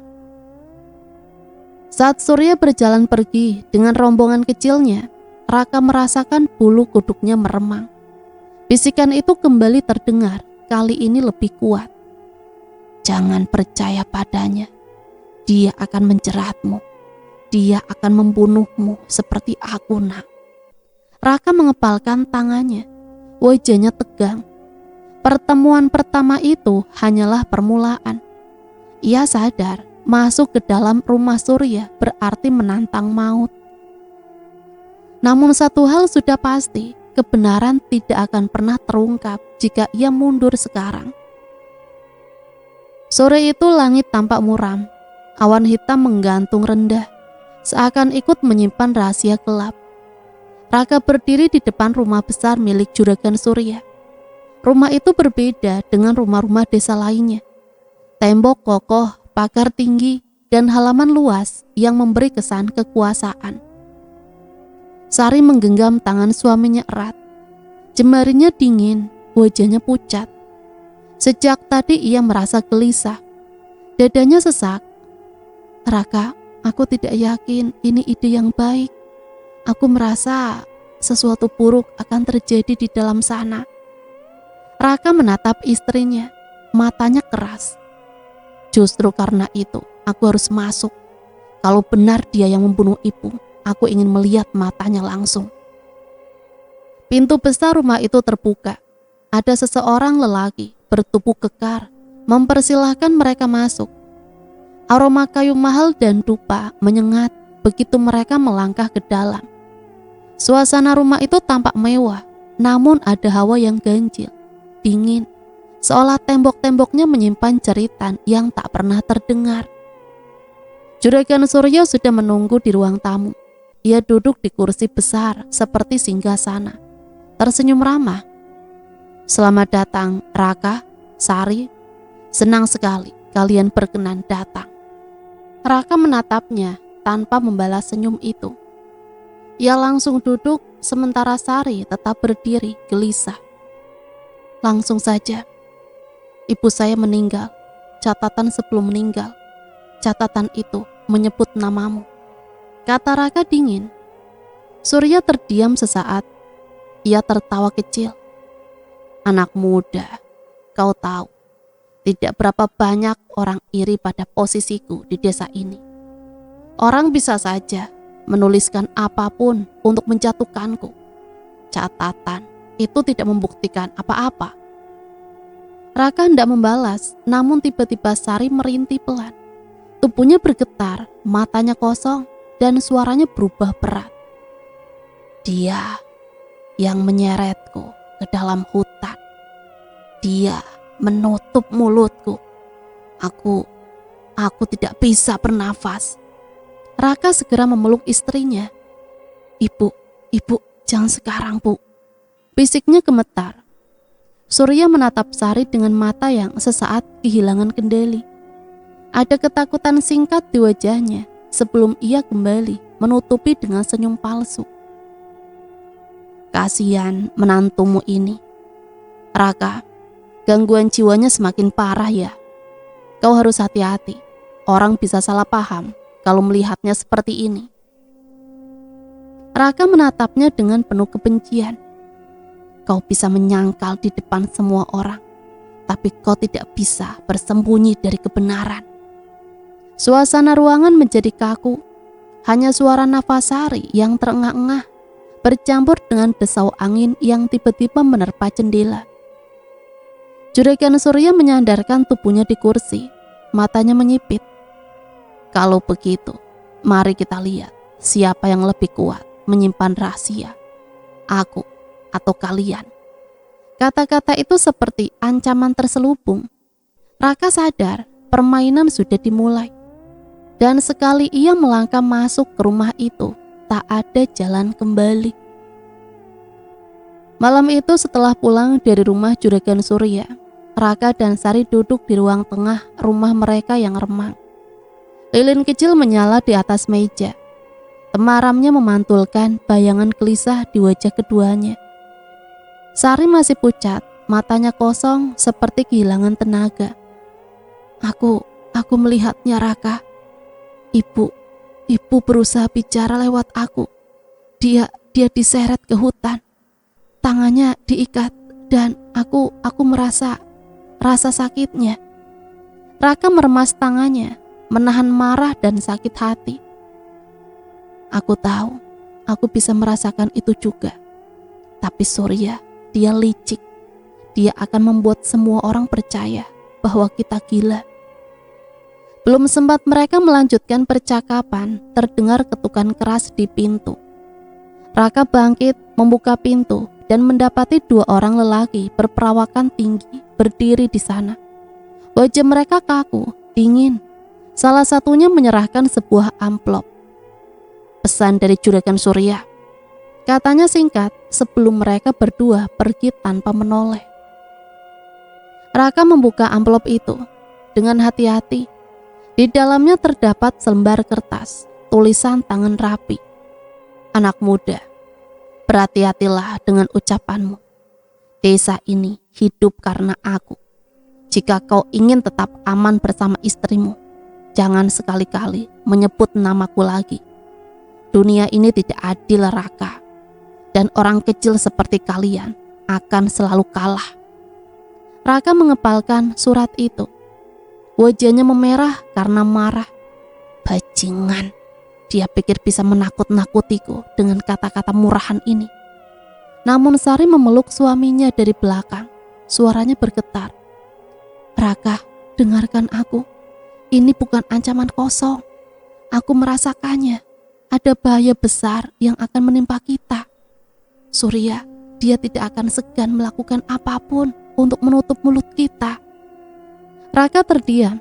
Saat Surya berjalan pergi dengan rombongan kecilnya, Raka merasakan bulu kuduknya meremang. Bisikan itu kembali terdengar, kali ini lebih kuat. Jangan percaya padanya. Dia akan menjeratmu. Dia akan membunuhmu seperti aku, nak. Raka mengepalkan tangannya. wajahnya tegang. Pertemuan pertama itu hanyalah permulaan. Ia sadar masuk ke dalam rumah Surya berarti menantang maut. Namun satu hal sudah pasti, kebenaran tidak akan pernah terungkap jika ia mundur sekarang. Sore itu langit tampak muram, awan hitam menggantung rendah, seakan ikut menyimpan rahasia gelap. Raka berdiri di depan rumah besar milik Juragan Surya. Rumah itu berbeda dengan rumah-rumah desa lainnya. Tembok kokoh, pagar tinggi, dan halaman luas yang memberi kesan kekuasaan. Sari menggenggam tangan suaminya erat. Jemarinya dingin, wajahnya pucat. Sejak tadi ia merasa gelisah. Dadanya sesak. Raka, aku tidak yakin ini ide yang baik. Aku merasa sesuatu buruk akan terjadi di dalam sana. Raka menatap istrinya, matanya keras. Justru karena itu, aku harus masuk. Kalau benar dia yang membunuh ibu, aku ingin melihat matanya langsung. Pintu besar rumah itu terbuka. Ada seseorang lelaki bertubuh kekar, mempersilahkan mereka masuk. Aroma kayu mahal dan dupa menyengat begitu mereka melangkah ke dalam. Suasana rumah itu tampak mewah, namun ada hawa yang ganjil, dingin, seolah tembok-temboknya menyimpan jeritan yang tak pernah terdengar. Juragan Surya sudah menunggu di ruang tamu. Ia duduk di kursi besar seperti singgasana, tersenyum ramah. Selamat datang, Raka, Sari. Senang sekali kalian berkenan datang. Raka menatapnya tanpa membalas senyum itu. Ia langsung duduk sementara Sari tetap berdiri gelisah. Langsung saja. Ibu saya meninggal. Catatan sebelum meninggal. Catatan itu menyebut namamu. Kata Raka dingin. Surya terdiam sesaat. Ia tertawa kecil. Anak muda, kau tahu, tidak berapa banyak orang iri pada posisiku di desa ini. Orang bisa saja menuliskan apapun untuk menjatuhkanku. Catatan itu tidak membuktikan apa-apa. Raka hendak membalas, namun tiba-tiba Sari merintih pelan. Tubuhnya bergetar, matanya kosong, dan suaranya berubah berat. Dia yang menyeretku ke dalam hutan. Dia menutup mulutku. Aku tidak bisa bernafas. Raka segera memeluk istrinya. Ibu, jangan sekarang, Bu. Bisiknya gemetar. Surya menatap Sari dengan mata yang sesaat kehilangan kendali. Ada ketakutan singkat di wajahnya sebelum ia kembali menutupi dengan senyum palsu. Kasihan menantumu ini. Raka, gangguan jiwanya semakin parah ya. Kau harus hati-hati. Orang bisa salah paham kalau melihatnya seperti ini. Raka menatapnya dengan penuh kebencian. Kau bisa menyangkal di depan semua orang, tapi kau tidak bisa bersembunyi dari kebenaran. Suasana ruangan menjadi kaku. Hanya suara nafas Sari yang terengah-engah bercampur dengan desau angin yang tiba-tiba menerpa jendela. Juragan Surya menyandarkan tubuhnya di kursi, matanya menyipit. Kalau begitu, mari kita lihat siapa yang lebih kuat menyimpan rahasia, aku atau kalian. Kata-kata itu seperti ancaman terselubung. Raka sadar permainan sudah dimulai. Dan sekali ia melangkah masuk ke rumah itu, tak ada jalan kembali. Malam itu setelah pulang dari rumah Juragan Surya, Raka dan Sari duduk di ruang tengah rumah mereka yang remang. Lilin kecil menyala di atas meja. Temaramnya memantulkan bayangan gelisah di wajah keduanya. Sari masih pucat, matanya kosong seperti kehilangan tenaga. Aku melihatnya, Raka. Ibu berusaha bicara lewat aku. Dia diseret ke hutan. Tangannya diikat dan aku merasa sakitnya. Raka meremas tangannya, menahan marah dan sakit hati. Aku tahu, aku bisa merasakan itu juga. Tapi Surya, dia licik. Dia akan membuat semua orang percaya bahwa kita gila. Belum sempat mereka melanjutkan percakapan, terdengar ketukan keras di pintu. Raka bangkit, membuka pintu, dan mendapati 2 orang lelaki berperawakan tinggi berdiri di sana. Wajah mereka kaku, dingin. Salah satunya menyerahkan sebuah amplop. Pesan dari Juragan Surya. Katanya singkat sebelum mereka berdua pergi tanpa menoleh. Raka membuka amplop itu dengan hati-hati. Di dalamnya terdapat selembar kertas, tulisan tangan rapi. Anak muda, berhati-hatilah dengan ucapanmu. Desa ini hidup karena aku. Jika kau ingin tetap aman bersama istrimu, jangan sekali-kali menyebut namaku lagi. Dunia ini tidak adil, Raka. Dan orang kecil seperti kalian akan selalu kalah. Raka mengepalkan surat itu. Wajahnya memerah karena marah. Bajingan. Dia pikir bisa menakut-nakutiku dengan kata-kata murahan ini. Namun Sari memeluk suaminya dari belakang. Suaranya bergetar. Raka, dengarkan aku. Ini bukan ancaman kosong. Aku merasakannya. Ada bahaya besar yang akan menimpa kita. Surya, dia tidak akan segan melakukan apapun untuk menutup mulut kita. Raka terdiam.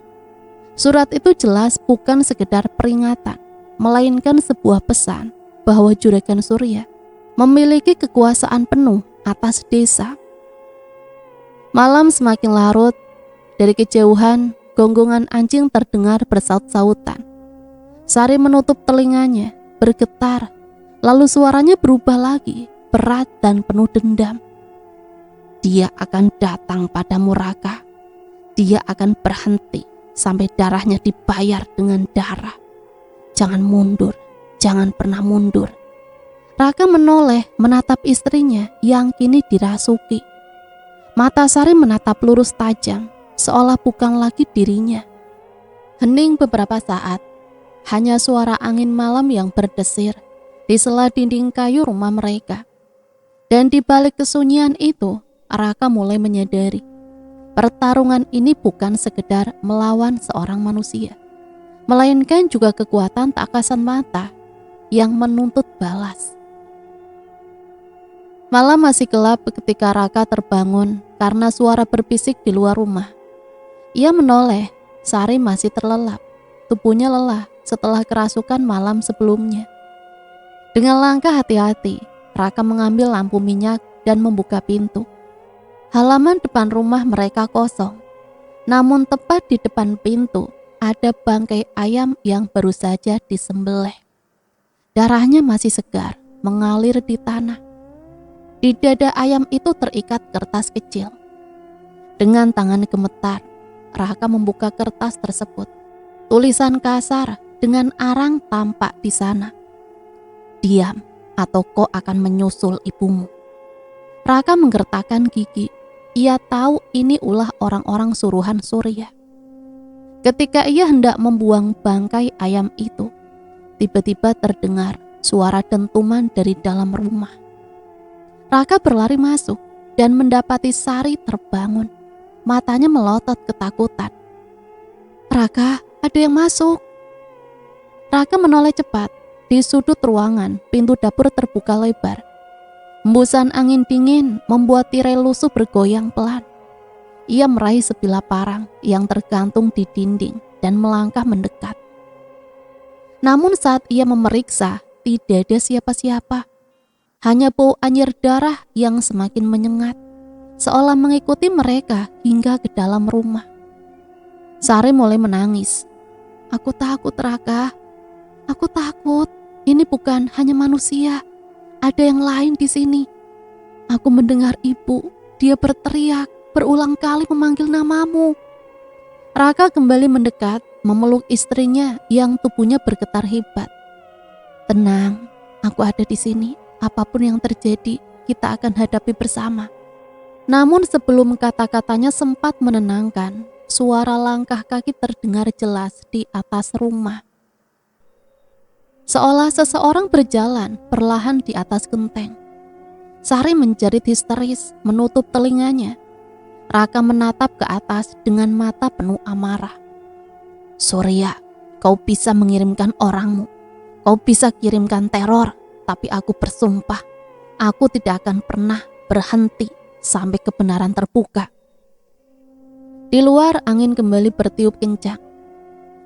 Surat itu jelas bukan sekedar peringatan, melainkan sebuah pesan bahwa Juragan Surya memiliki kekuasaan penuh atas desa. Malam semakin larut. Dari kejauhan, gonggongan anjing terdengar bersaut-sautan. Sari menutup telinganya, bergetar, lalu suaranya berubah lagi, berat dan penuh dendam. Dia akan datang padamu, Raka. Dia akan berhenti sampai darahnya dibayar dengan darah. Jangan mundur, jangan pernah mundur. Raka menoleh menatap istrinya yang kini dirasuki. Mata Sari menatap lurus tajam, seolah bukan lagi dirinya. Hening beberapa saat, hanya suara angin malam yang berdesir di sela dinding kayu rumah mereka. Dan di balik kesunyian itu, Raka mulai menyadari pertarungan ini bukan sekedar melawan seorang manusia, melainkan juga kekuatan tak kasat mata yang menuntut balas. Malam masih gelap ketika Raka terbangun karena suara berbisik di luar rumah. Ia menoleh, Sari masih terlelap, tubuhnya lelah setelah kerasukan malam sebelumnya. Dengan langkah hati-hati, Raka mengambil lampu minyak dan membuka pintu. Halaman depan rumah mereka kosong, namun tepat di depan pintu ada bangkai ayam yang baru saja disembelih. Darahnya masih segar, mengalir di tanah. Di dada ayam itu terikat kertas kecil. Dengan tangan gemetar, Raka membuka kertas tersebut. Tulisan kasar dengan arang tampak di sana. Diam, atau kau akan menyusul ibumu. Raka menggertakkan gigi. Ia tahu ini ulah orang-orang suruhan Surya. Ketika ia hendak membuang bangkai ayam itu, tiba-tiba terdengar suara dentuman dari dalam rumah. Raka berlari masuk dan mendapati Sari terbangun. Matanya melotot ketakutan. Raka, ada yang masuk. Raka menoleh cepat. Di sudut ruangan, pintu dapur terbuka lebar. Hembusan angin dingin membuat tirai lusuh bergoyang pelan. Ia meraih sebilah parang yang tergantung di dinding dan melangkah mendekat. Namun saat ia memeriksa, tidak ada siapa-siapa. Hanya bau anyir darah yang semakin menyengat, seolah mengikuti mereka hingga ke dalam rumah. Sari mulai menangis. Aku takut, Raka. Aku takut. Ini bukan hanya manusia. Ada yang lain di sini. Aku mendengar ibu. Dia berteriak, berulang kali memanggil namamu. Raka kembali mendekat, memeluk istrinya yang tubuhnya bergetar hebat. Tenang, aku ada di sini. Apapun yang terjadi, kita akan hadapi bersama. Namun sebelum kata-katanya sempat menenangkan, suara langkah kaki terdengar jelas di atas rumah. Seolah seseorang berjalan perlahan di atas genteng. Sari menjerit histeris, menutup telinganya. Raka menatap ke atas dengan mata penuh amarah. Surya, kau bisa mengirimkan orangmu. Kau bisa kirimkan teror, tapi aku bersumpah, aku tidak akan pernah berhenti sampai kebenaran terbuka. Di luar angin kembali bertiup kencang.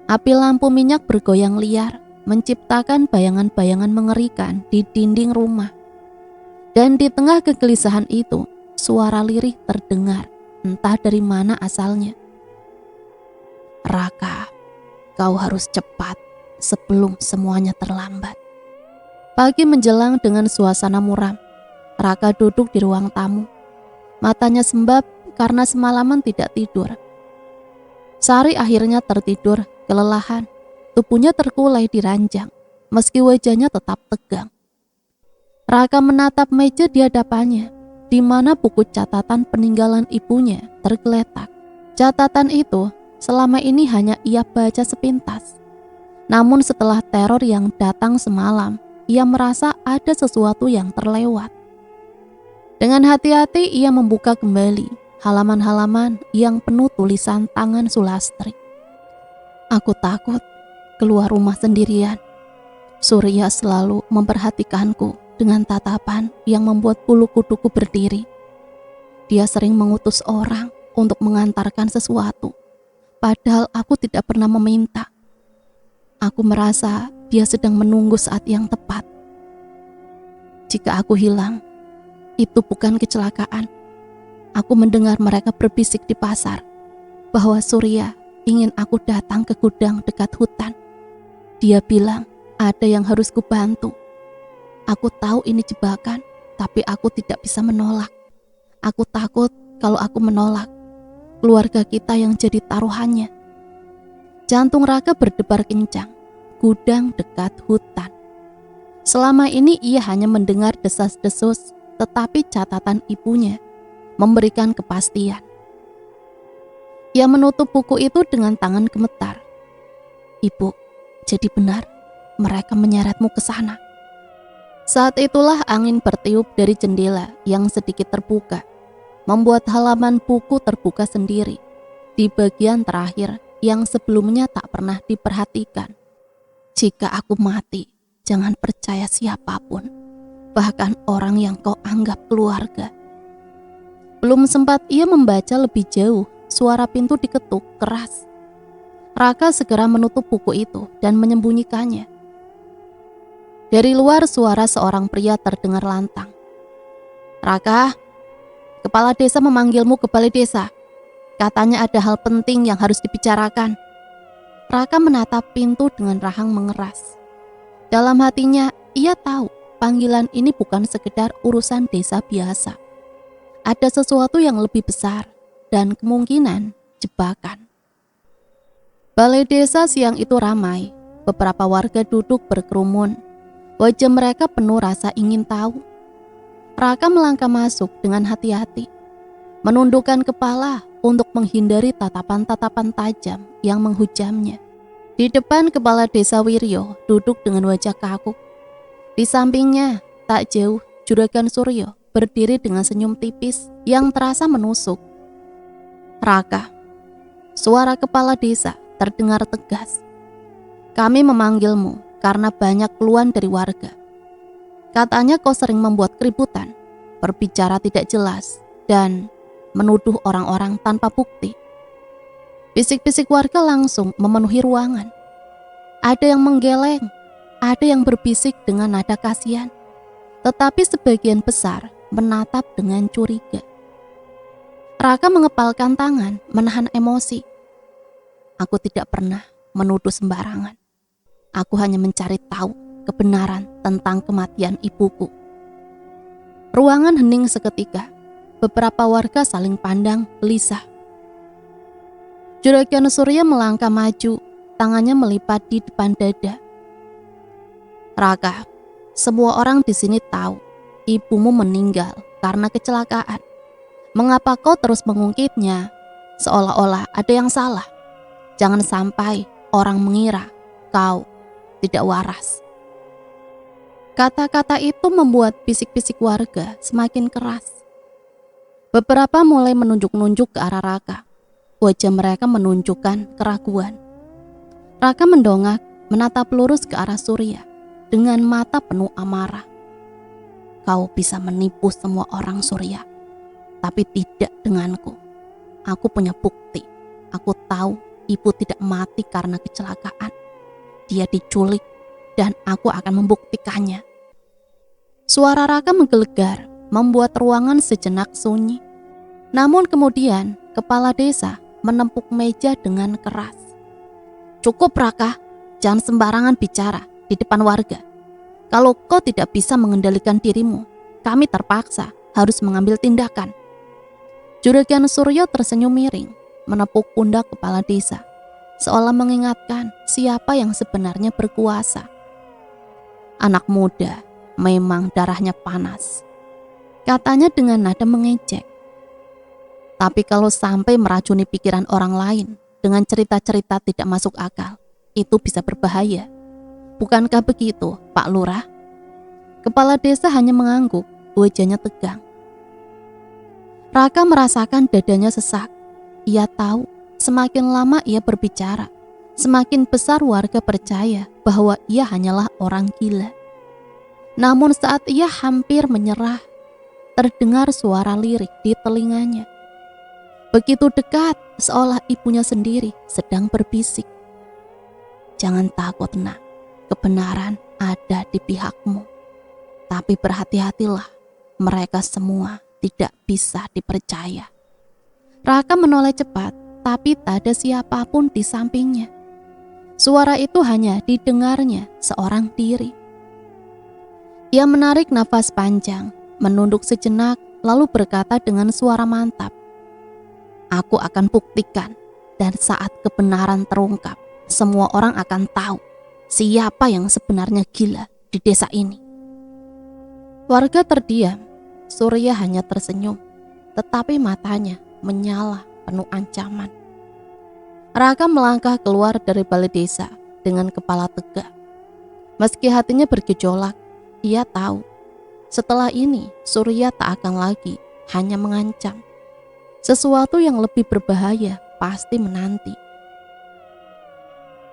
Api lampu minyak bergoyang liar, menciptakan bayangan-bayangan mengerikan di dinding rumah. Dan di tengah kegelisahan itu, suara lirih terdengar, entah dari mana asalnya. Raka, kau harus cepat sebelum semuanya terlambat. Pagi menjelang dengan suasana muram. Raka duduk di ruang tamu. Matanya sembab karena semalaman tidak tidur. Sari akhirnya tertidur, kelelahan. Tubuhnya terkulai di ranjang, meski wajahnya tetap tegang. Raka menatap meja di hadapannya, di mana buku catatan peninggalan ibunya tergeletak. Catatan itu selama ini hanya ia baca sepintas. Namun setelah teror yang datang semalam, ia merasa ada sesuatu yang terlewat. Dengan hati-hati ia membuka kembali halaman-halaman yang penuh tulisan tangan Sulastri. Aku takut keluar rumah sendirian. Surya selalu memperhatikanku dengan tatapan yang membuat bulu kuduku berdiri. Dia sering mengutus orang untuk mengantarkan sesuatu, padahal aku tidak pernah meminta. Aku merasa dia sedang menunggu saat yang tepat. Jika aku hilang, itu bukan kecelakaan. Aku mendengar mereka berbisik di pasar bahwa Surya ingin aku datang ke gudang dekat hutan. Dia bilang ada yang harus kubantu. Aku tahu ini jebakan, tapi aku tidak bisa menolak. Aku takut kalau aku menolak, keluarga kita yang jadi taruhannya. Jantung Raka berdebar kencang. Gudang dekat hutan. Selama ini ia hanya mendengar desas-desus, tetapi catatan ibunya memberikan kepastian. Ia menutup buku itu dengan tangan gemetar. Ibu, jadi benar, mereka menyeretmu ke sana. Saat itulah angin bertiup dari jendela yang sedikit terbuka, membuat halaman buku terbuka sendiri di bagian terakhir yang sebelumnya tak pernah diperhatikan. Jika aku mati, jangan percaya siapapun, bahkan orang yang kau anggap keluarga. Belum sempat ia membaca lebih jauh, suara pintu diketuk keras. Raka segera menutup buku itu dan menyembunyikannya. Dari luar suara seorang pria terdengar lantang. Raka, kepala desa memanggilmu ke balai desa. Katanya ada hal penting yang harus dibicarakan. Raka menatap pintu dengan rahang mengeras. Dalam hatinya, ia tahu panggilan ini bukan sekedar urusan desa biasa. Ada sesuatu yang lebih besar dan kemungkinan jebakan. Balai desa siang itu ramai. Beberapa warga duduk berkerumun. Wajah mereka penuh rasa ingin tahu. Raka melangkah masuk dengan hati-hati, menundukkan kepala untuk menghindari tatapan-tatapan tajam yang menghujamnya. Di depan kepala desa Wiryo duduk dengan wajah kaku. Di sampingnya, tak jauh, Juragan Suryo berdiri dengan senyum tipis yang terasa menusuk. Raka, suara kepala desa terdengar tegas. Kami memanggilmu karena banyak keluhan dari warga. Katanya kau sering membuat keributan, berbicara tidak jelas, dan menuduh orang-orang tanpa bukti. Bisik-bisik warga langsung memenuhi ruangan. Ada yang menggeleng, ada yang berbisik dengan nada kasihan, tetapi sebagian besar menatap dengan curiga. Raka mengepalkan tangan, menahan emosi. Aku tidak pernah menuduh sembarangan. Aku hanya mencari tahu kebenaran tentang kematian ibuku. Ruangan hening seketika. Beberapa warga saling pandang gelisah. Juragan Surya melangkah maju, tangannya melipat di depan dada. Raka, semua orang di sini tahu ibumu meninggal karena kecelakaan. Mengapa kau terus mengungkitnya seolah-olah ada yang salah? Jangan sampai orang mengira kau tidak waras. Kata-kata itu membuat bisik-bisik warga semakin keras. Beberapa mulai menunjuk-nunjuk ke arah Raka. Wajah mereka menunjukkan keraguan. Raka mendongak, menatap lurus ke arah Surya dengan mata penuh amarah. Kau bisa menipu semua orang, Surya, tapi tidak denganku. Aku punya bukti. Aku tahu ibu tidak mati karena kecelakaan. Dia diculik dan aku akan membuktikannya. Suara Raka menggelegar, membuat ruangan sejenak sunyi. Namun kemudian kepala desa menempuk meja dengan keras. Cukup Raka, jangan sembarangan bicara di depan warga. Kalau kau tidak bisa mengendalikan dirimu, kami terpaksa harus mengambil tindakan. Juragan Suryo tersenyum miring, menepuk pundak kepala desa, seolah mengingatkan siapa yang sebenarnya berkuasa. Anak muda memang darahnya panas, katanya dengan nada mengejek. Tapi kalau sampai meracuni pikiran orang lain dengan cerita-cerita tidak masuk akal, itu bisa berbahaya. Bukankah begitu, Pak Lurah? Kepala desa hanya mengangguk, wajahnya tegang. Raka merasakan dadanya sesak. Ia tahu semakin lama ia berbicara, semakin besar warga percaya bahwa ia hanyalah orang gila. Namun saat ia hampir menyerah, terdengar suara lirik di telinganya. Begitu dekat, seolah ibunya sendiri sedang berbisik. Jangan takut nak, kebenaran ada di pihakmu. Tapi berhati-hatilah, mereka semua tidak bisa dipercaya. Raka menoleh cepat, tapi tak ada siapapun di sampingnya. Suara itu hanya didengarnya seorang diri. Ia menarik nafas panjang, menunduk sejenak, lalu berkata dengan suara mantap, aku akan buktikan, dan saat kebenaran terungkap, semua orang akan tahu siapa yang sebenarnya gila di desa ini. Warga terdiam, Surya hanya tersenyum, tetapi matanya menyala penuh ancaman. Raka melangkah keluar dari balai desa dengan kepala tegak. Meski hatinya bergejolak, ia tahu setelah ini Surya tak akan lagi hanya mengancam. Sesuatu yang lebih berbahaya pasti menanti.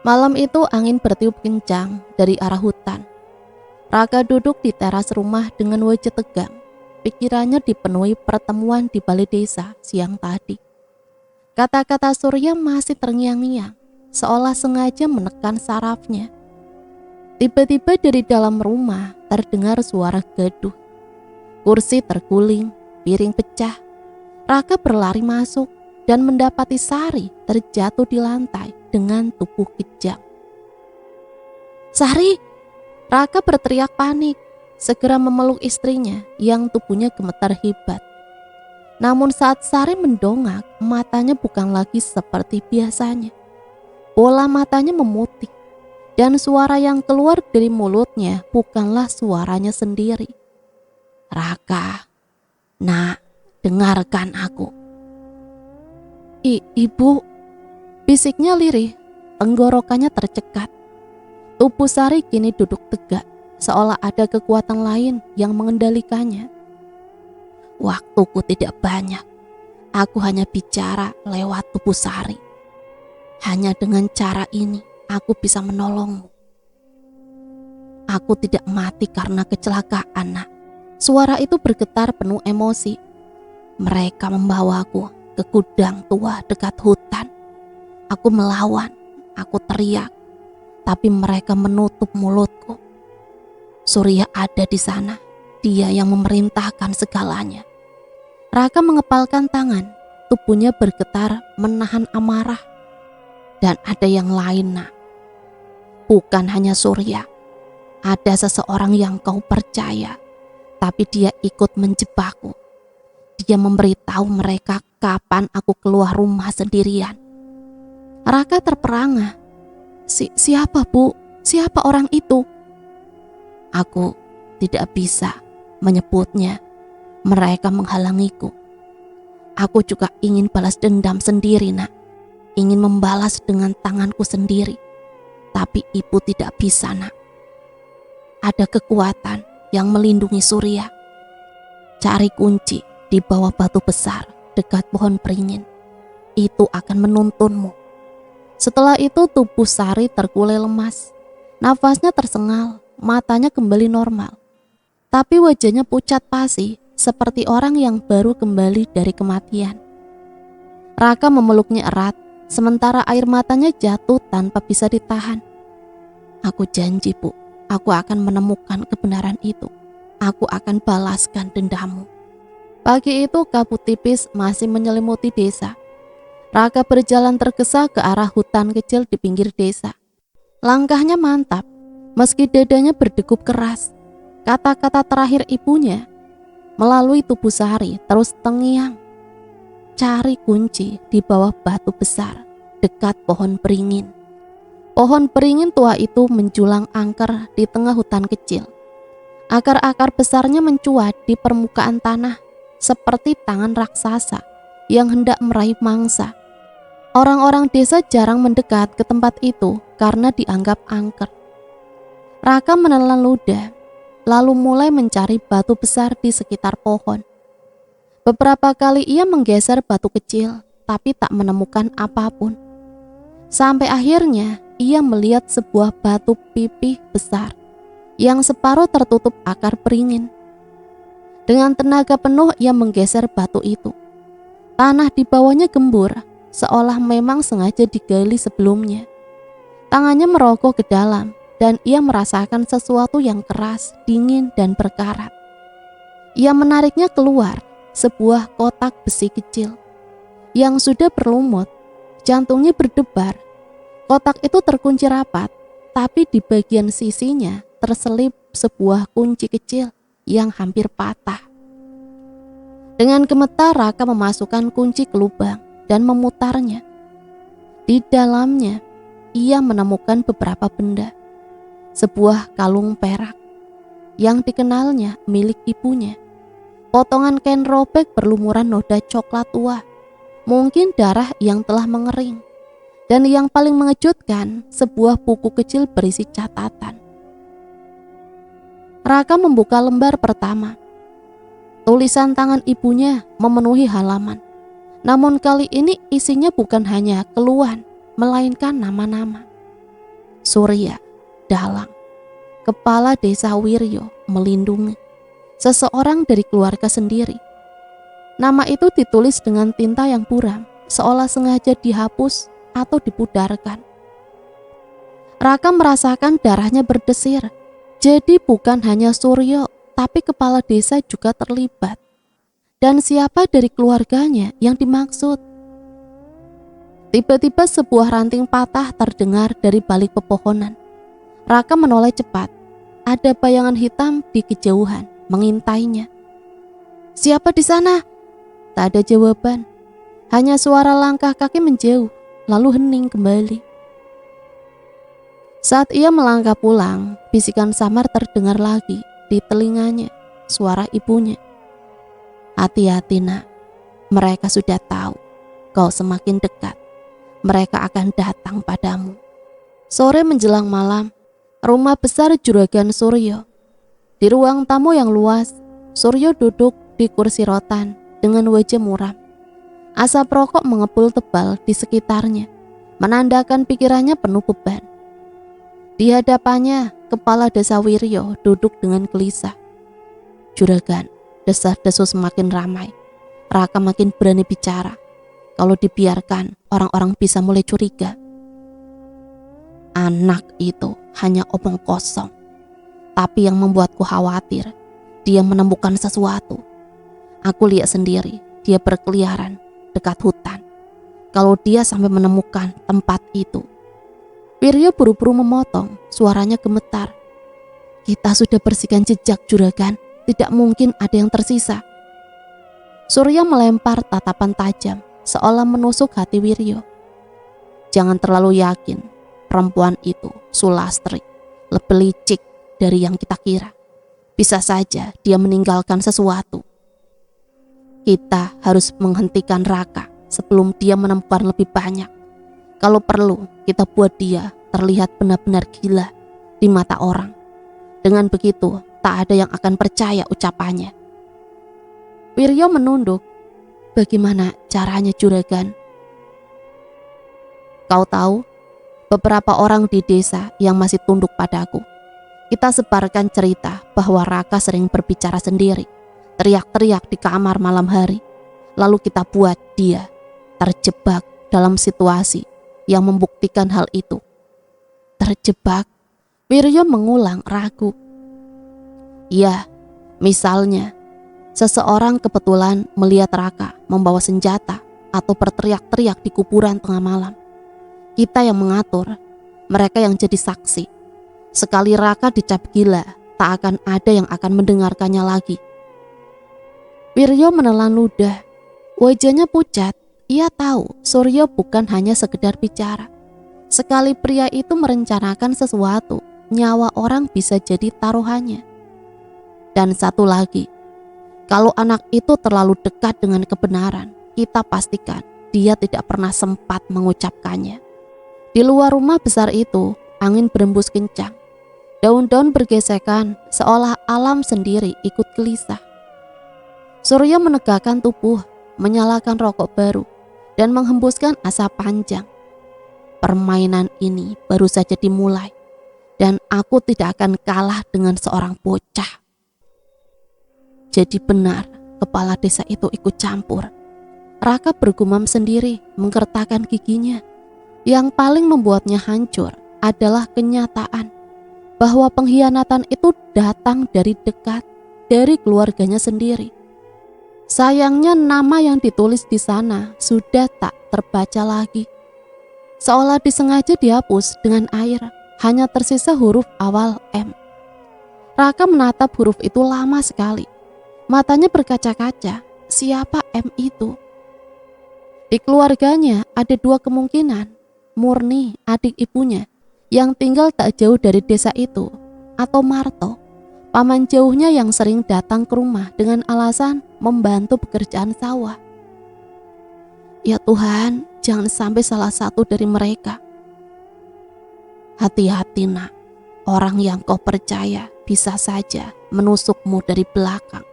Malam itu angin bertiup kencang dari arah hutan. Raka duduk di teras rumah dengan wajah tegang. Pikirannya dipenuhi pertemuan di balai desa siang tadi. Kata-kata Surya masih terngiang-ngiang, seolah sengaja menekan sarafnya. Tiba-tiba dari dalam rumah terdengar suara gaduh. Kursi terguling, piring pecah. Raka berlari masuk dan mendapati Sari terjatuh di lantai dengan tubuh kejang. Sari! Raka berteriak panik, segera memeluk istrinya yang tubuhnya gemetar hebat. Namun saat Sari mendongak, matanya bukan lagi seperti biasanya. Bola matanya memutih, dan suara yang keluar dari mulutnya bukanlah suaranya sendiri. Raka, nak, dengarkan aku. Ibu, bisiknya lirih, tenggorokannya tercekat. Tubuh Sari kini duduk tegak, seolah ada kekuatan lain yang mengendalikannya. Waktuku tidak banyak, aku hanya bicara lewat tubuh Sari. Hanya dengan cara ini, aku bisa menolongmu. Aku tidak mati karena kecelakaan, nak. Suara itu bergetar penuh emosi. Mereka membawaku ke gudang tua dekat hutan. Aku melawan, aku teriak, tapi mereka menutup mulutku. Surya ada di sana, dia yang memerintahkan segalanya. Raka mengepalkan tangan, tubuhnya bergetar menahan amarah. Dan ada yang lain, nak. Bukan hanya Surya, ada seseorang yang kau percaya, tapi dia ikut menjebakku. Dia memberitahu mereka kapan aku keluar rumah sendirian. Raka terperangah. Siapa, Bu? Siapa orang itu? Aku tidak bisa menyebutnya. Mereka menghalangiku. Aku juga ingin balas dendam sendiri, nak. Ingin membalas dengan tanganku sendiri. Tapi ibu tidak bisa, nak. ada kekuatan yang melindungi Surya. Cari kunci di bawah batu besar dekat pohon beringin. Itu akan menuntunmu. Setelah itu tubuh Sari terkulai lemas. Nafasnya tersengal, matanya kembali normal. Tapi wajahnya pucat pasi, seperti orang yang baru kembali dari kematian. Raka memeluknya erat, sementara air matanya jatuh tanpa bisa ditahan. Aku janji, Bu, aku akan menemukan kebenaran itu. Aku akan balaskan dendammu. Pagi itu kabut tipis masih menyelimuti desa. Raka berjalan tergesa ke arah hutan kecil di pinggir desa. Langkahnya mantap, meski dadanya berdegup keras. Kata-kata terakhir ibunya melalui tubuh Sari terus terngiang. Cari kunci di bawah batu besar dekat pohon beringin. Pohon beringin tua itu menjulang angker di tengah hutan kecil. Akar-akar besarnya mencuat di permukaan tanah seperti tangan raksasa yang hendak meraih mangsa. Orang-orang desa jarang mendekat ke tempat itu karena dianggap angker. Raka menelan ludah, lalu mulai mencari batu besar di sekitar pohon. Beberapa kali ia menggeser batu kecil, tapi tak menemukan apapun. Sampai akhirnya ia melihat sebuah batu pipih besar yang separuh tertutup akar beringin. Dengan tenaga penuh ia menggeser batu itu. Tanah di bawahnya gembur, seolah memang sengaja digali sebelumnya. Tangannya merogoh ke dalam dan ia merasakan sesuatu yang keras, dingin, dan berkarat. Ia menariknya keluar, sebuah kotak besi kecil yang sudah berlumut. Jantungnya berdebar. Kotak itu terkunci rapat, tapi di bagian sisinya terselip sebuah kunci kecil yang hampir patah. Dengan gemetar Raka memasukkan kunci ke lubang dan memutarnya. Di dalamnya, ia menemukan beberapa benda. Sebuah kalung perak yang dikenalnya milik ibunya. Potongan kain robek berlumuran noda coklat tua, mungkin darah yang telah mengering. Dan yang paling mengejutkan, sebuah buku kecil berisi catatan. Raka membuka lembar pertama. Tulisan tangan ibunya memenuhi halaman. Namun kali ini isinya bukan hanya keluhan, melainkan nama-nama. Surya, Dalang, Kepala Desa Wiryo, melindungi. Seseorang dari keluarga sendiri. Nama itu ditulis dengan tinta yang buram, seolah sengaja dihapus atau dipudarkan. Raka merasakan darahnya berdesir. Jadi bukan hanya Suryo, tapi kepala desa juga terlibat. Dan siapa dari keluarganya yang dimaksud? Tiba-tiba sebuah ranting patah terdengar dari balik pepohonan. Raka menoleh cepat. Ada bayangan hitam di kejauhan mengintainya. Siapa di sana? Tak ada jawaban. Hanya suara langkah kaki menjauh, lalu hening kembali. Saat ia melangkah pulang, bisikan samar terdengar lagi di telinganya, suara ibunya. Hati-hati nak, mereka sudah tahu kau semakin dekat, mereka akan datang padamu. Sore menjelang malam, rumah besar Juragan Suryo. Di ruang tamu yang luas, Suryo duduk di kursi rotan dengan wajah muram. Asap rokok mengepul tebal di sekitarnya, menandakan pikirannya penuh beban. Di hadapannya, Kepala Desa Wiryo duduk dengan gelisah. Juragan, desah-desus semakin ramai. Raka makin berani bicara. Kalau dibiarkan, orang-orang bisa mulai curiga. Anak itu hanya omong kosong. Tapi yang membuatku khawatir, dia menemukan sesuatu. Aku lihat sendiri, dia berkeliaran dekat hutan. Kalau dia sampai menemukan tempat itu. Wiryo buru-buru memotong, suaranya gemetar. Kita sudah bersihkan jejak, Juragan. Tidak mungkin ada yang tersisa. Surya melempar tatapan tajam, seolah menusuk hati Wiryo. Jangan terlalu yakin, perempuan itu, Sulastri, lebih licik dari yang kita kira. Bisa saja dia meninggalkan sesuatu. Kita harus menghentikan Raka sebelum dia menemukan lebih banyak. Kalau perlu, kita buat dia terlihat benar-benar gila di mata orang. Dengan begitu, tak ada yang akan percaya ucapannya. Wiryo menunduk. Bagaimana caranya juragan? Kau tahu, beberapa orang di desa yang masih tunduk padaku. Kita sebarkan cerita bahwa Raka sering berbicara sendiri, teriak-teriak di kamar malam hari. Lalu kita buat dia terjebak dalam situasi yang membuktikan hal itu. Terjebak? Wiryo mengulang ragu. Ya, misalnya seseorang kebetulan melihat Raka membawa senjata atau berteriak-teriak di kuburan tengah malam. Kita yang mengatur, mereka yang jadi saksi. Sekali Raka dicap gila, tak akan ada yang akan mendengarkannya lagi. Wiryo menelan ludah. Wajahnya pucat. Ia tahu Suryo bukan hanya sekedar bicara. Sekali pria itu merencanakan sesuatu, nyawa orang bisa jadi taruhannya. Dan satu lagi, kalau anak itu terlalu dekat dengan kebenaran, kita pastikan dia tidak pernah sempat mengucapkannya. Di luar rumah besar itu, angin berembus kencang. Daun-daun bergesekan, seolah alam sendiri ikut gelisah. Suryo menegakkan tubuh, menyalakan rokok baru, dan menghembuskan asap panjang. Permainan ini baru saja dimulai, dan aku tidak akan kalah dengan seorang bocah. Jadi benar, kepala desa itu ikut campur. Raka bergumam sendiri, menggertakkan giginya. Yang paling membuatnya hancur adalah kenyataan bahwa pengkhianatan itu datang dari dekat, dari keluarganya sendiri. Sayangnya nama yang ditulis di sana sudah tak terbaca lagi. Seolah disengaja dihapus dengan air, hanya tersisa huruf awal M. Raka menatap huruf itu lama sekali. Matanya berkaca-kaca, siapa M itu? Di keluarganya ada dua kemungkinan, Murni adik ibunya yang tinggal tak jauh dari desa itu, atau Marto, paman jauhnya yang sering datang ke rumah dengan alasan membantu pekerjaan sawah. Ya Tuhan, jangan sampai salah satu dari mereka. Hati-hati nak, orang yang kau percaya bisa saja menusukmu dari belakang.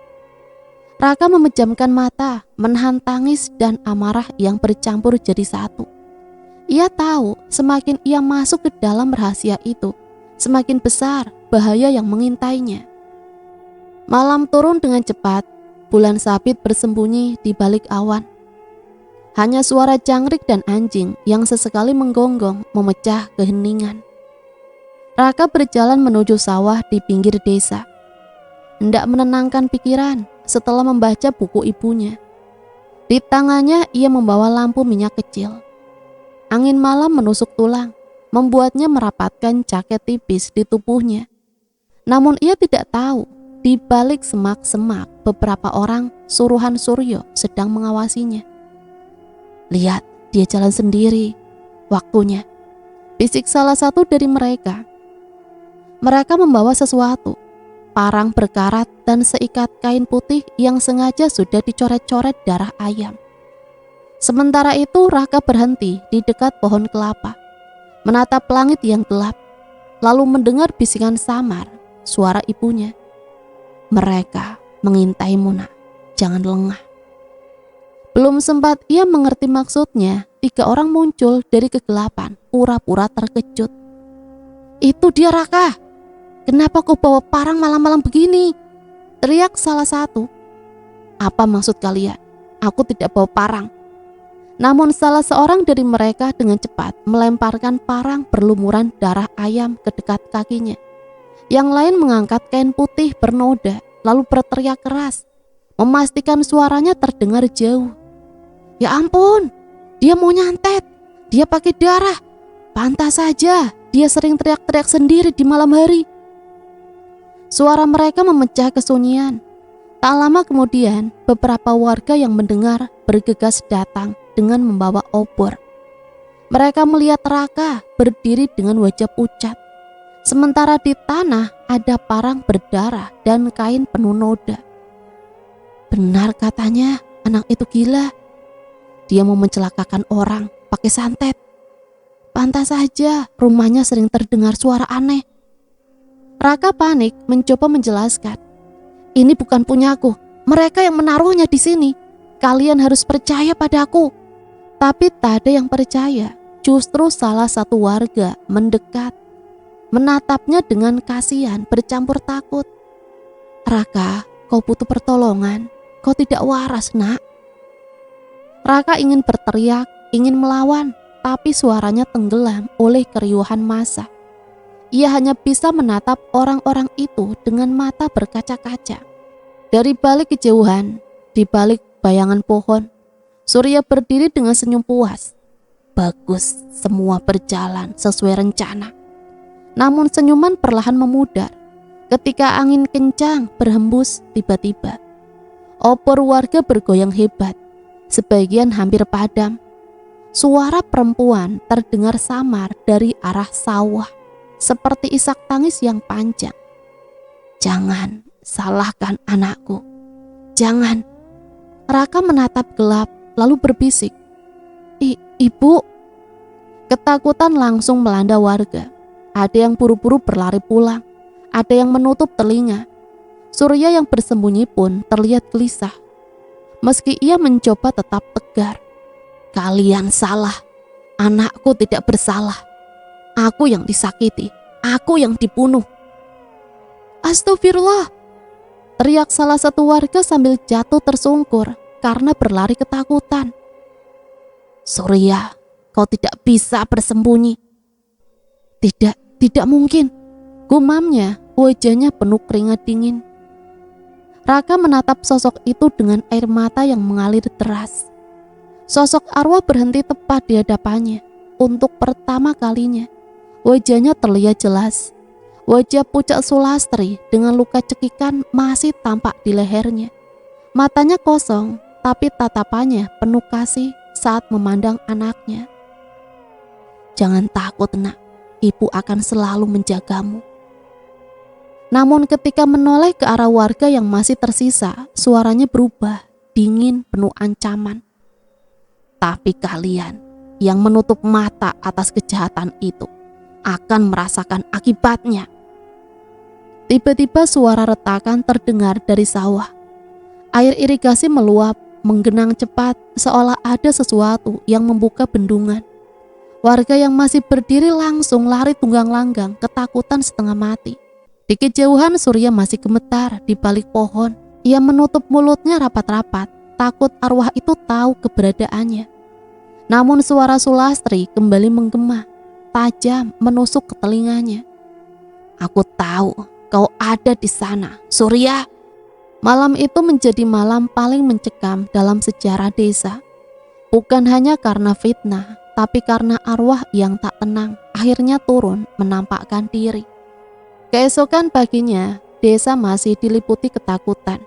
Raka memejamkan mata, menahan tangis dan amarah yang bercampur jadi satu. Ia tahu semakin ia masuk ke dalam rahasia itu, semakin besar bahaya yang mengintainya. Malam turun dengan cepat, bulan sabit bersembunyi di balik awan. Hanya suara jangkrik dan anjing yang sesekali menggonggong memecah keheningan. Raka berjalan menuju sawah di pinggir desa. Hendak menenangkan pikiran setelah membaca buku ibunya. Di tangannya ia membawa lampu minyak kecil. Angin malam menusuk tulang, membuatnya merapatkan jaket tipis di tubuhnya. Namun ia tidak tahu, di balik semak-semak beberapa orang suruhan Suryo sedang mengawasinya. Lihat, dia jalan sendiri. Waktunya, bisik salah satu dari mereka. Mereka membawa sesuatu, parang berkarat dan seikat kain putih yang sengaja sudah dicoret-coret darah ayam. Sementara itu Raka berhenti di dekat pohon kelapa, menatap langit yang gelap, lalu mendengar bisikan samar, suara ibunya. Mereka mengintaimu nak, jangan lengah. Belum sempat ia mengerti maksudnya, 3 orang muncul dari kegelapan, pura-pura terkejut. Itu dia Raka. Kenapa kau bawa parang malam-malam begini? Teriak salah satu. Apa maksud kalian? Aku tidak bawa parang. Namun salah seorang dari mereka dengan cepat melemparkan parang berlumuran darah ayam ke dekat kakinya. Yang lain mengangkat kain putih bernoda lalu berteriak keras, memastikan suaranya terdengar jauh. Ya ampun, dia mau nyantet. Dia pakai darah. Pantas saja dia sering teriak-teriak sendiri di malam hari. Suara mereka memecah kesunyian. Tak lama kemudian, beberapa warga yang mendengar bergegas datang dengan membawa obor. Mereka melihat Raka berdiri dengan wajah pucat. Sementara di tanah ada parang berdarah dan kain penuh noda. Benar katanya, anak itu gila. Dia mau mencelakakan orang pakai santet. Pantas saja rumahnya sering terdengar suara aneh. Raka panik mencoba menjelaskan. Ini bukan punyaku, mereka yang menaruhnya di sini. Kalian harus percaya padaku. Tapi tak ada yang percaya. Justru salah satu warga mendekat, menatapnya dengan kasihan bercampur takut. Raka, kau butuh pertolongan. Kau tidak waras, nak. Raka ingin berteriak, ingin melawan, tapi suaranya tenggelam oleh keriuhan massa. Ia hanya bisa menatap orang-orang itu dengan mata berkaca-kaca. Dari balik kejauhan, di balik bayangan pohon, Surya berdiri dengan senyum puas. Bagus, semua berjalan sesuai rencana. Namun senyuman perlahan memudar ketika angin kencang berhembus tiba-tiba. Obor warga bergoyang hebat, sebagian hampir padam. Suara perempuan terdengar samar dari arah sawah, seperti isak tangis yang panjang. Jangan salahkan anakku, jangan. Raka menatap gelap lalu berbisik, Ibu. Ketakutan langsung melanda warga. Ada yang buru-buru berlari pulang, ada yang menutup telinga. Surya yang bersembunyi pun terlihat gelisah. Meski ia mencoba tetap tegar. Kalian salah, anakku tidak bersalah. Aku yang disakiti, aku yang dibunuh. Astagfirullah, teriak salah satu warga sambil jatuh tersungkur karena berlari ketakutan. Surya, kau tidak bisa bersembunyi. Tidak mungkin, gumamnya, wajahnya penuh keringat dingin. Raka menatap sosok itu dengan air mata yang mengalir deras. Sosok arwah berhenti tepat di hadapannya. Untuk pertama kalinya, wajahnya terlihat jelas. Wajah pucat Sulastri dengan luka cekikan masih tampak di lehernya. Matanya kosong, tapi tatapannya penuh kasih saat memandang anaknya. Jangan takut, nak. Ibu akan selalu menjagamu. Namun ketika menoleh ke arah warga yang masih tersisa, suaranya berubah, dingin penuh ancaman. Tapi kalian yang menutup mata atas kejahatan itu akan merasakan akibatnya. Tiba-tiba suara retakan terdengar dari sawah. Air irigasi meluap, menggenang cepat seolah ada sesuatu yang membuka bendungan. Warga yang masih berdiri langsung lari tunggang langgang, ketakutan setengah mati. Di kejauhan Surya masih gemetar di balik pohon. Ia menutup mulutnya rapat-rapat, takut arwah itu tahu keberadaannya. Namun suara Sulastri kembali menggema, tajam menusuk ke telinganya. Aku tahu kau ada di sana, Surya. Malam itu menjadi malam paling mencekam dalam sejarah desa. Bukan hanya karena fitnah, tapi karena arwah yang tak tenang akhirnya turun menampakkan diri. Keesokan paginya, desa masih diliputi ketakutan.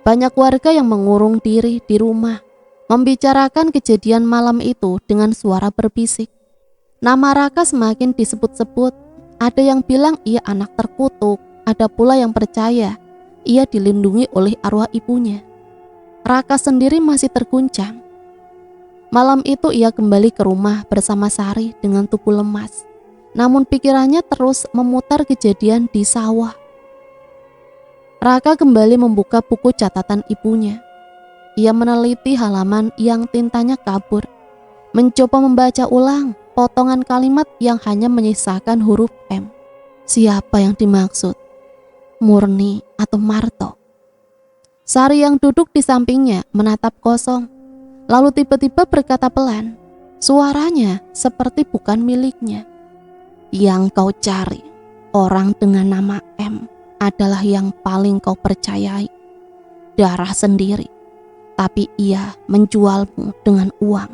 Banyak warga yang mengurung diri di rumah, membicarakan kejadian malam itu dengan suara berbisik. Nama Raka semakin disebut-sebut. Ada yang bilang ia anak terkutuk, ada pula yang percaya ia dilindungi oleh arwah ibunya. Raka sendiri masih terguncang. Malam itu ia kembali ke rumah bersama Sari dengan tubuh lemas. Namun pikirannya terus memutar kejadian di sawah. Raka kembali membuka buku catatan ibunya. Ia meneliti halaman yang tintanya kabur, mencoba membaca ulang potongan kalimat yang hanya menyisakan huruf M. Siapa yang dimaksud? Murni atau Marto? Sari yang duduk di sampingnya menatap kosong. Lalu tiba-tiba berkata pelan, suaranya seperti bukan miliknya. Yang kau cari, orang dengan nama M, adalah yang paling kau percayai. Darah sendiri, tapi ia menjualmu dengan uang.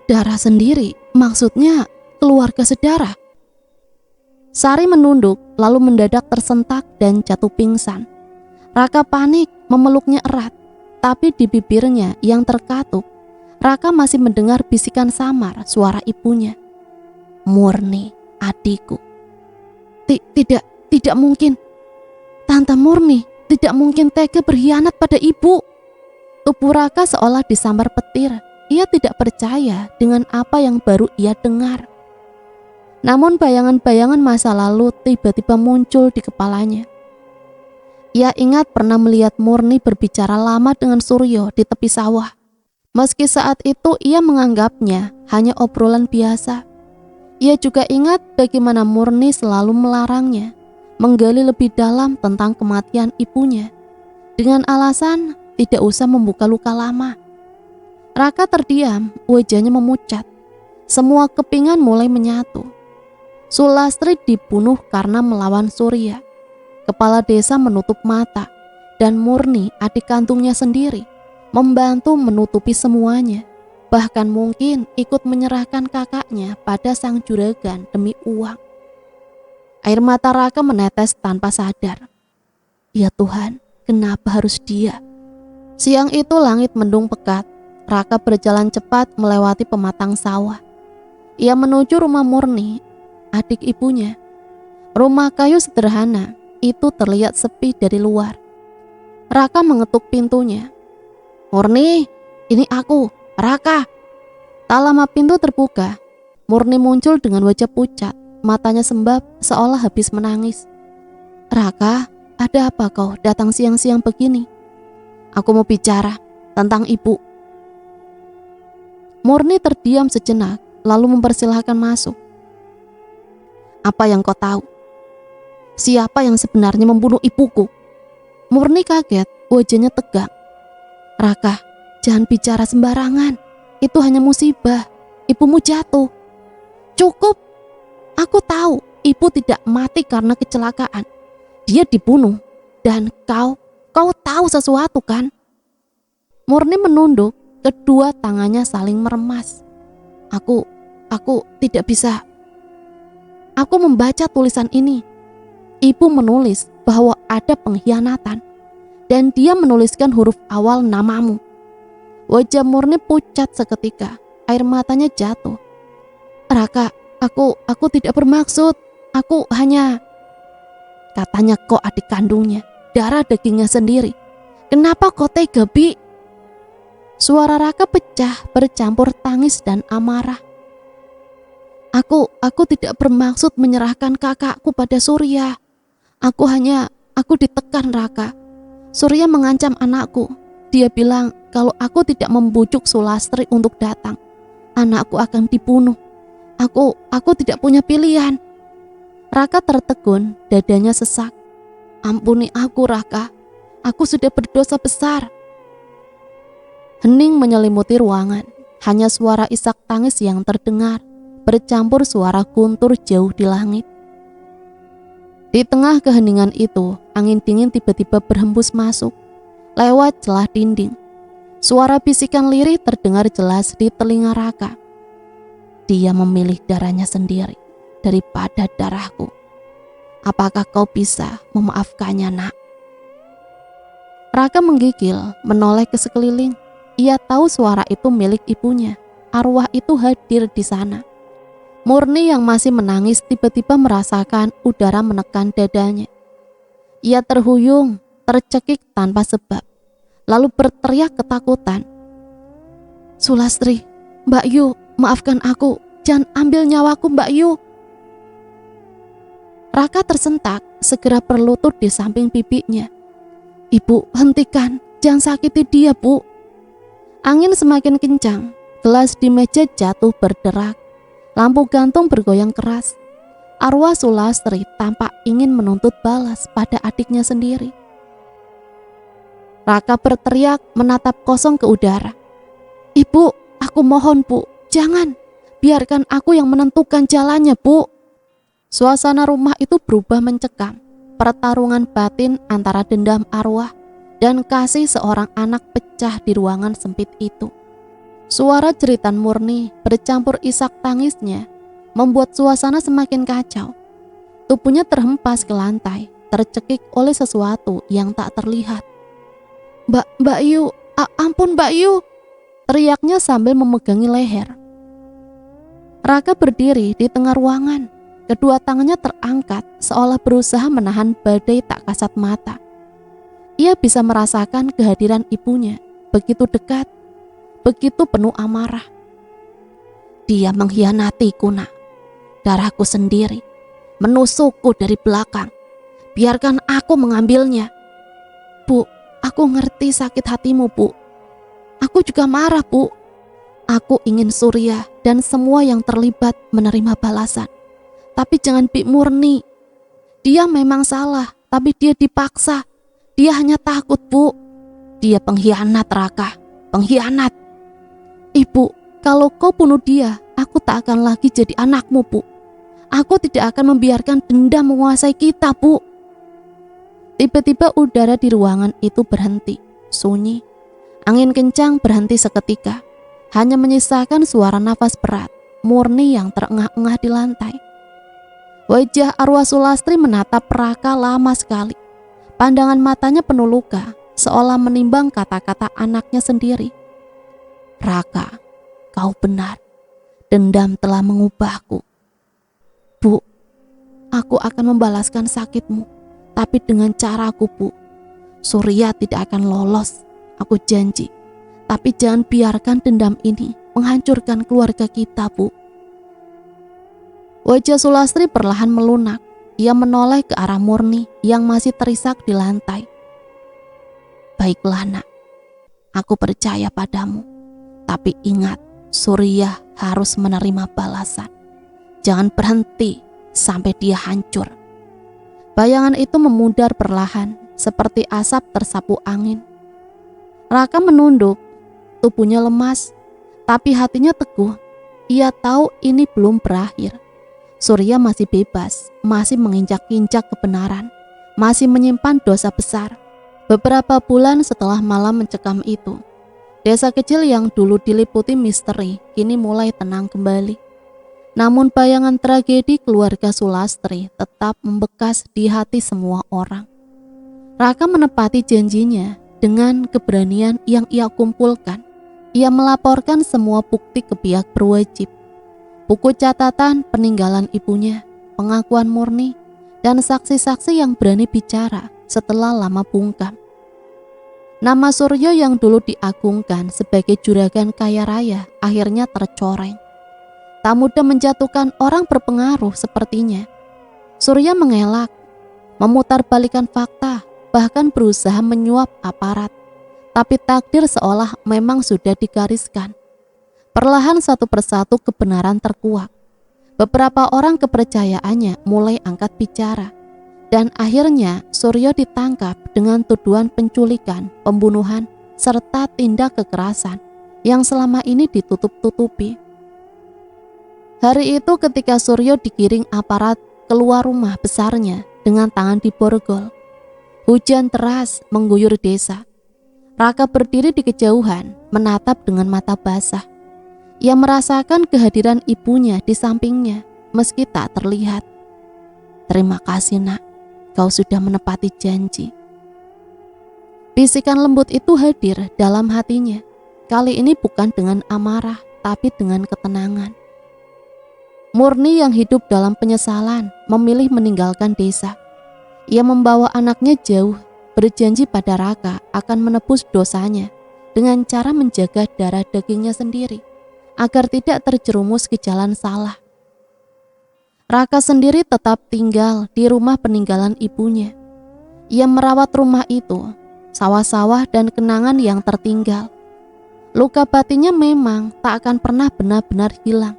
Darah sendiri, maksudnya keluarga sedarah. Sari menunduk, lalu mendadak tersentak dan jatuh pingsan. Raka panik memeluknya erat. Tapi di bibirnya yang terkatup, Raka masih mendengar bisikan samar suara ibunya. Murni, adikku. Tidak mungkin. Tante Murni tidak mungkin tega berkhianat pada ibu. Tubuh Raka seolah disambar petir. Ia tidak percaya dengan apa yang baru ia dengar. Namun bayangan-bayangan masa lalu tiba-tiba muncul di kepalanya. Ia ingat pernah melihat Murni berbicara lama dengan Suryo di tepi sawah. Meski saat itu ia menganggapnya hanya obrolan biasa. Ia juga ingat bagaimana Murni selalu melarangnya menggali lebih dalam tentang kematian ibunya dengan alasan tidak usah membuka luka lama. Raka terdiam, wajahnya memucat. Semua kepingan mulai menyatu. Sulastri dibunuh karena melawan Surya. Kepala desa menutup mata, dan Murni, adik kandungnya sendiri, membantu menutupi semuanya. Bahkan mungkin ikut menyerahkan kakaknya pada sang juragan demi uang. Air mata Raka menetes tanpa sadar. Ya Tuhan, kenapa harus dia? Siang itu langit mendung pekat. Raka berjalan cepat melewati pematang sawah. Ia menuju rumah Murni, adik ibunya. Rumah kayu sederhana itu terlihat sepi dari luar. Raka mengetuk pintunya. Murni, ini aku, Raka. Tak lama pintu terbuka. Murni muncul dengan wajah pucat, matanya sembab seolah habis menangis. Raka, ada apa kau datang siang-siang begini? Aku mau bicara tentang ibu. Murni terdiam sejenak, lalu mempersilahkan masuk. Apa yang kau tahu? Siapa yang sebenarnya membunuh ibuku? Murni kaget, wajahnya tegang. Raka, jangan bicara sembarangan. Itu hanya musibah. Ibumu jatuh. Cukup. Aku tahu ibu tidak mati karena kecelakaan. Dia dibunuh. Dan kau tahu sesuatu kan? Murni menunduk, kedua tangannya saling meremas. Aku tidak bisa. Aku membaca tulisan ini. Ibu menulis bahwa ada pengkhianatan dan dia menuliskan huruf awal namamu. Wajah Murni pucat seketika, air matanya jatuh. Raka, aku tidak bermaksud. Aku hanya... Katanya kau adik kandungnya, darah dagingnya sendiri. Kenapa kau tega, Bi? Suara Raka pecah bercampur tangis dan amarah. Aku tidak bermaksud menyerahkan kakakku pada Surya. Aku ditekan Raka. Surya mengancam anakku. Dia bilang kalau aku tidak membujuk Sulastri untuk datang, anakku akan dibunuh. Aku tidak punya pilihan. Raka tertegun, dadanya sesak. Ampuni aku Raka, aku sudah berdosa besar. Hening menyelimuti ruangan, hanya suara isak tangis yang terdengar, bercampur suara guntur jauh di langit. Di tengah keheningan itu, angin dingin tiba-tiba berhembus masuk, lewat celah dinding. Suara bisikan lirih terdengar jelas di telinga Raka. Dia memilih darahnya sendiri daripada darahku. Apakah kau bisa memaafkannya, nak? Raka menggigil, menoleh ke sekeliling. Ia tahu suara itu milik ibunya. Arwah itu hadir di sana. Murni yang masih menangis tiba-tiba merasakan udara menekan dadanya. Ia terhuyung, tercekik tanpa sebab, lalu berteriak ketakutan. Sulastri, Mbak Yu, maafkan aku, jangan ambil nyawaku Mbak Yu. Raka tersentak, segera berlutut di samping pipinya. Ibu, hentikan, jangan sakiti dia, Bu. Angin semakin kencang, gelas di meja jatuh berderak. Lampu gantung bergoyang keras. Arwah Sulastri tampak ingin menuntut balas pada adiknya sendiri. Raka berteriak menatap kosong ke udara. Ibu, aku mohon Bu, jangan. Biarkan aku yang menentukan jalannya Bu. Suasana rumah itu berubah mencekam. Pertarungan batin antara dendam arwah dan kasih seorang anak pecah di ruangan sempit itu. Suara jeritan Murni bercampur isak tangisnya membuat suasana semakin kacau. Tubuhnya terhempas ke lantai, tercekik oleh sesuatu yang tak terlihat. Mbak Yu, ampun Mbak Yu, teriaknya sambil memegangi leher. Raka berdiri di tengah ruangan, kedua tangannya terangkat seolah berusaha menahan badai tak kasat mata. Ia bisa merasakan kehadiran ibunya, begitu dekat, begitu penuh amarah. Dia mengkhianatiku, nak. darahku sendiri, menusukku dari belakang. Biarkan aku mengambilnya. Bu, aku ngerti sakit hatimu, Bu. Aku juga marah, Bu. Aku ingin Surya dan semua yang terlibat menerima balasan. Tapi jangan Bik Murni. Dia memang salah, tapi dia dipaksa. Dia hanya takut, Bu. Dia pengkhianat, Raka. Pengkhianat. Ibu, kalau kau bunuh dia, aku tak akan lagi jadi anakmu, Bu. Aku tidak akan membiarkan dendam menguasai kita, Bu. Tiba-tiba udara di ruangan itu berhenti, sunyi. Angin kencang berhenti seketika. Hanya menyisakan suara nafas berat, Murni yang terengah-engah di lantai. Wajah arwah Sulastri menatap Raka lama sekali. Pandangan matanya penuh luka, seolah menimbang kata-kata anaknya sendiri. Raka, kau benar. Dendam telah mengubahku. Bu, aku akan membalaskan sakitmu, tapi dengan caraku, Bu. Surya tidak akan lolos, aku janji. Tapi jangan biarkan dendam ini menghancurkan keluarga kita, Bu. Wajah Sulastri perlahan melunak. Ia menoleh ke arah Murni yang masih terisak di lantai. Baiklah, Nak. Aku percaya padamu. Tapi ingat, Surya harus menerima balasan. Jangan berhenti sampai dia hancur. Bayangan itu memudar perlahan, seperti asap tersapu angin. Raka menunduk, tubuhnya lemas, tapi hatinya teguh. Ia tahu ini belum berakhir. Surya masih bebas, masih menginjak-injak kebenaran, masih menyimpan dosa besar. Beberapa bulan setelah malam mencekam itu, desa kecil yang dulu diliputi misteri kini mulai tenang kembali. Namun bayangan tragedi keluarga Sulastri tetap membekas di hati semua orang. Raka menepati janjinya dengan keberanian yang ia kumpulkan. Ia melaporkan semua bukti ke pihak berwajib. Buku catatan peninggalan ibunya, pengakuan Murni, dan saksi-saksi yang berani bicara setelah lama bungkam. Nama Suryo yang dulu diagungkan sebagai juragan kaya raya akhirnya tercoreng. Tak mudah menjatuhkan orang berpengaruh sepertinya. Surya mengelak, memutarbalikan fakta, bahkan berusaha menyuap aparat. Tapi takdir seolah memang sudah digariskan. Perlahan satu persatu kebenaran terkuak. Beberapa orang kepercayaannya mulai angkat bicara. Dan akhirnya Suryo ditangkap dengan tuduhan penculikan, pembunuhan, serta tindak kekerasan yang selama ini ditutup-tutupi. Hari itu ketika Suryo digiring aparat keluar rumah besarnya dengan tangan diborgol, hujan deras mengguyur desa. Raka berdiri di kejauhan, menatap dengan mata basah. Ia merasakan kehadiran ibunya di sampingnya, meski tak terlihat. Terima kasih, Nak, kau sudah menepati janji. Bisikan lembut itu hadir dalam hatinya. Kali ini bukan dengan amarah, tapi dengan ketenangan. Murni yang hidup dalam penyesalan, memilih meninggalkan desa. Ia membawa anaknya jauh, berjanji pada Raka akan menebus dosanya dengan cara menjaga darah dagingnya sendiri agar tidak terjerumus ke jalan salah. Raka sendiri tetap tinggal di rumah peninggalan ibunya. Ia merawat rumah itu, sawah-sawah dan kenangan yang tertinggal. Luka batinnya memang tak akan pernah benar-benar hilang.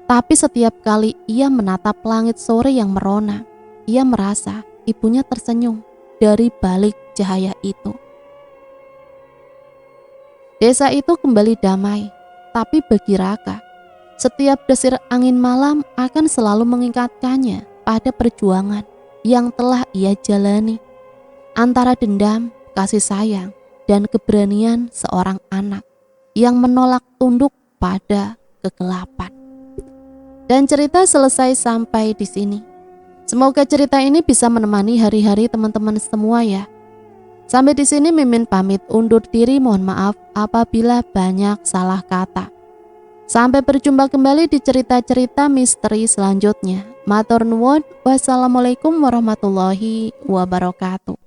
Tapi setiap kali ia menatap langit sore yang merona, ia merasa ibunya tersenyum dari balik cahaya itu. Desa itu kembali damai, tapi bagi Raka, setiap desir angin malam akan selalu mengingatkannya pada perjuangan yang telah ia jalani antara dendam, kasih sayang, dan keberanian seorang anak yang menolak tunduk pada kegelapan. Dan cerita selesai sampai di sini. Semoga cerita ini bisa menemani hari-hari teman-teman semua ya. Sampai di sini Mimin pamit undur diri, mohon maaf apabila banyak salah kata. Sampai berjumpa kembali di cerita-cerita misteri selanjutnya. Matur nuwun, wassalamualaikum warahmatullahi wabarakatuh.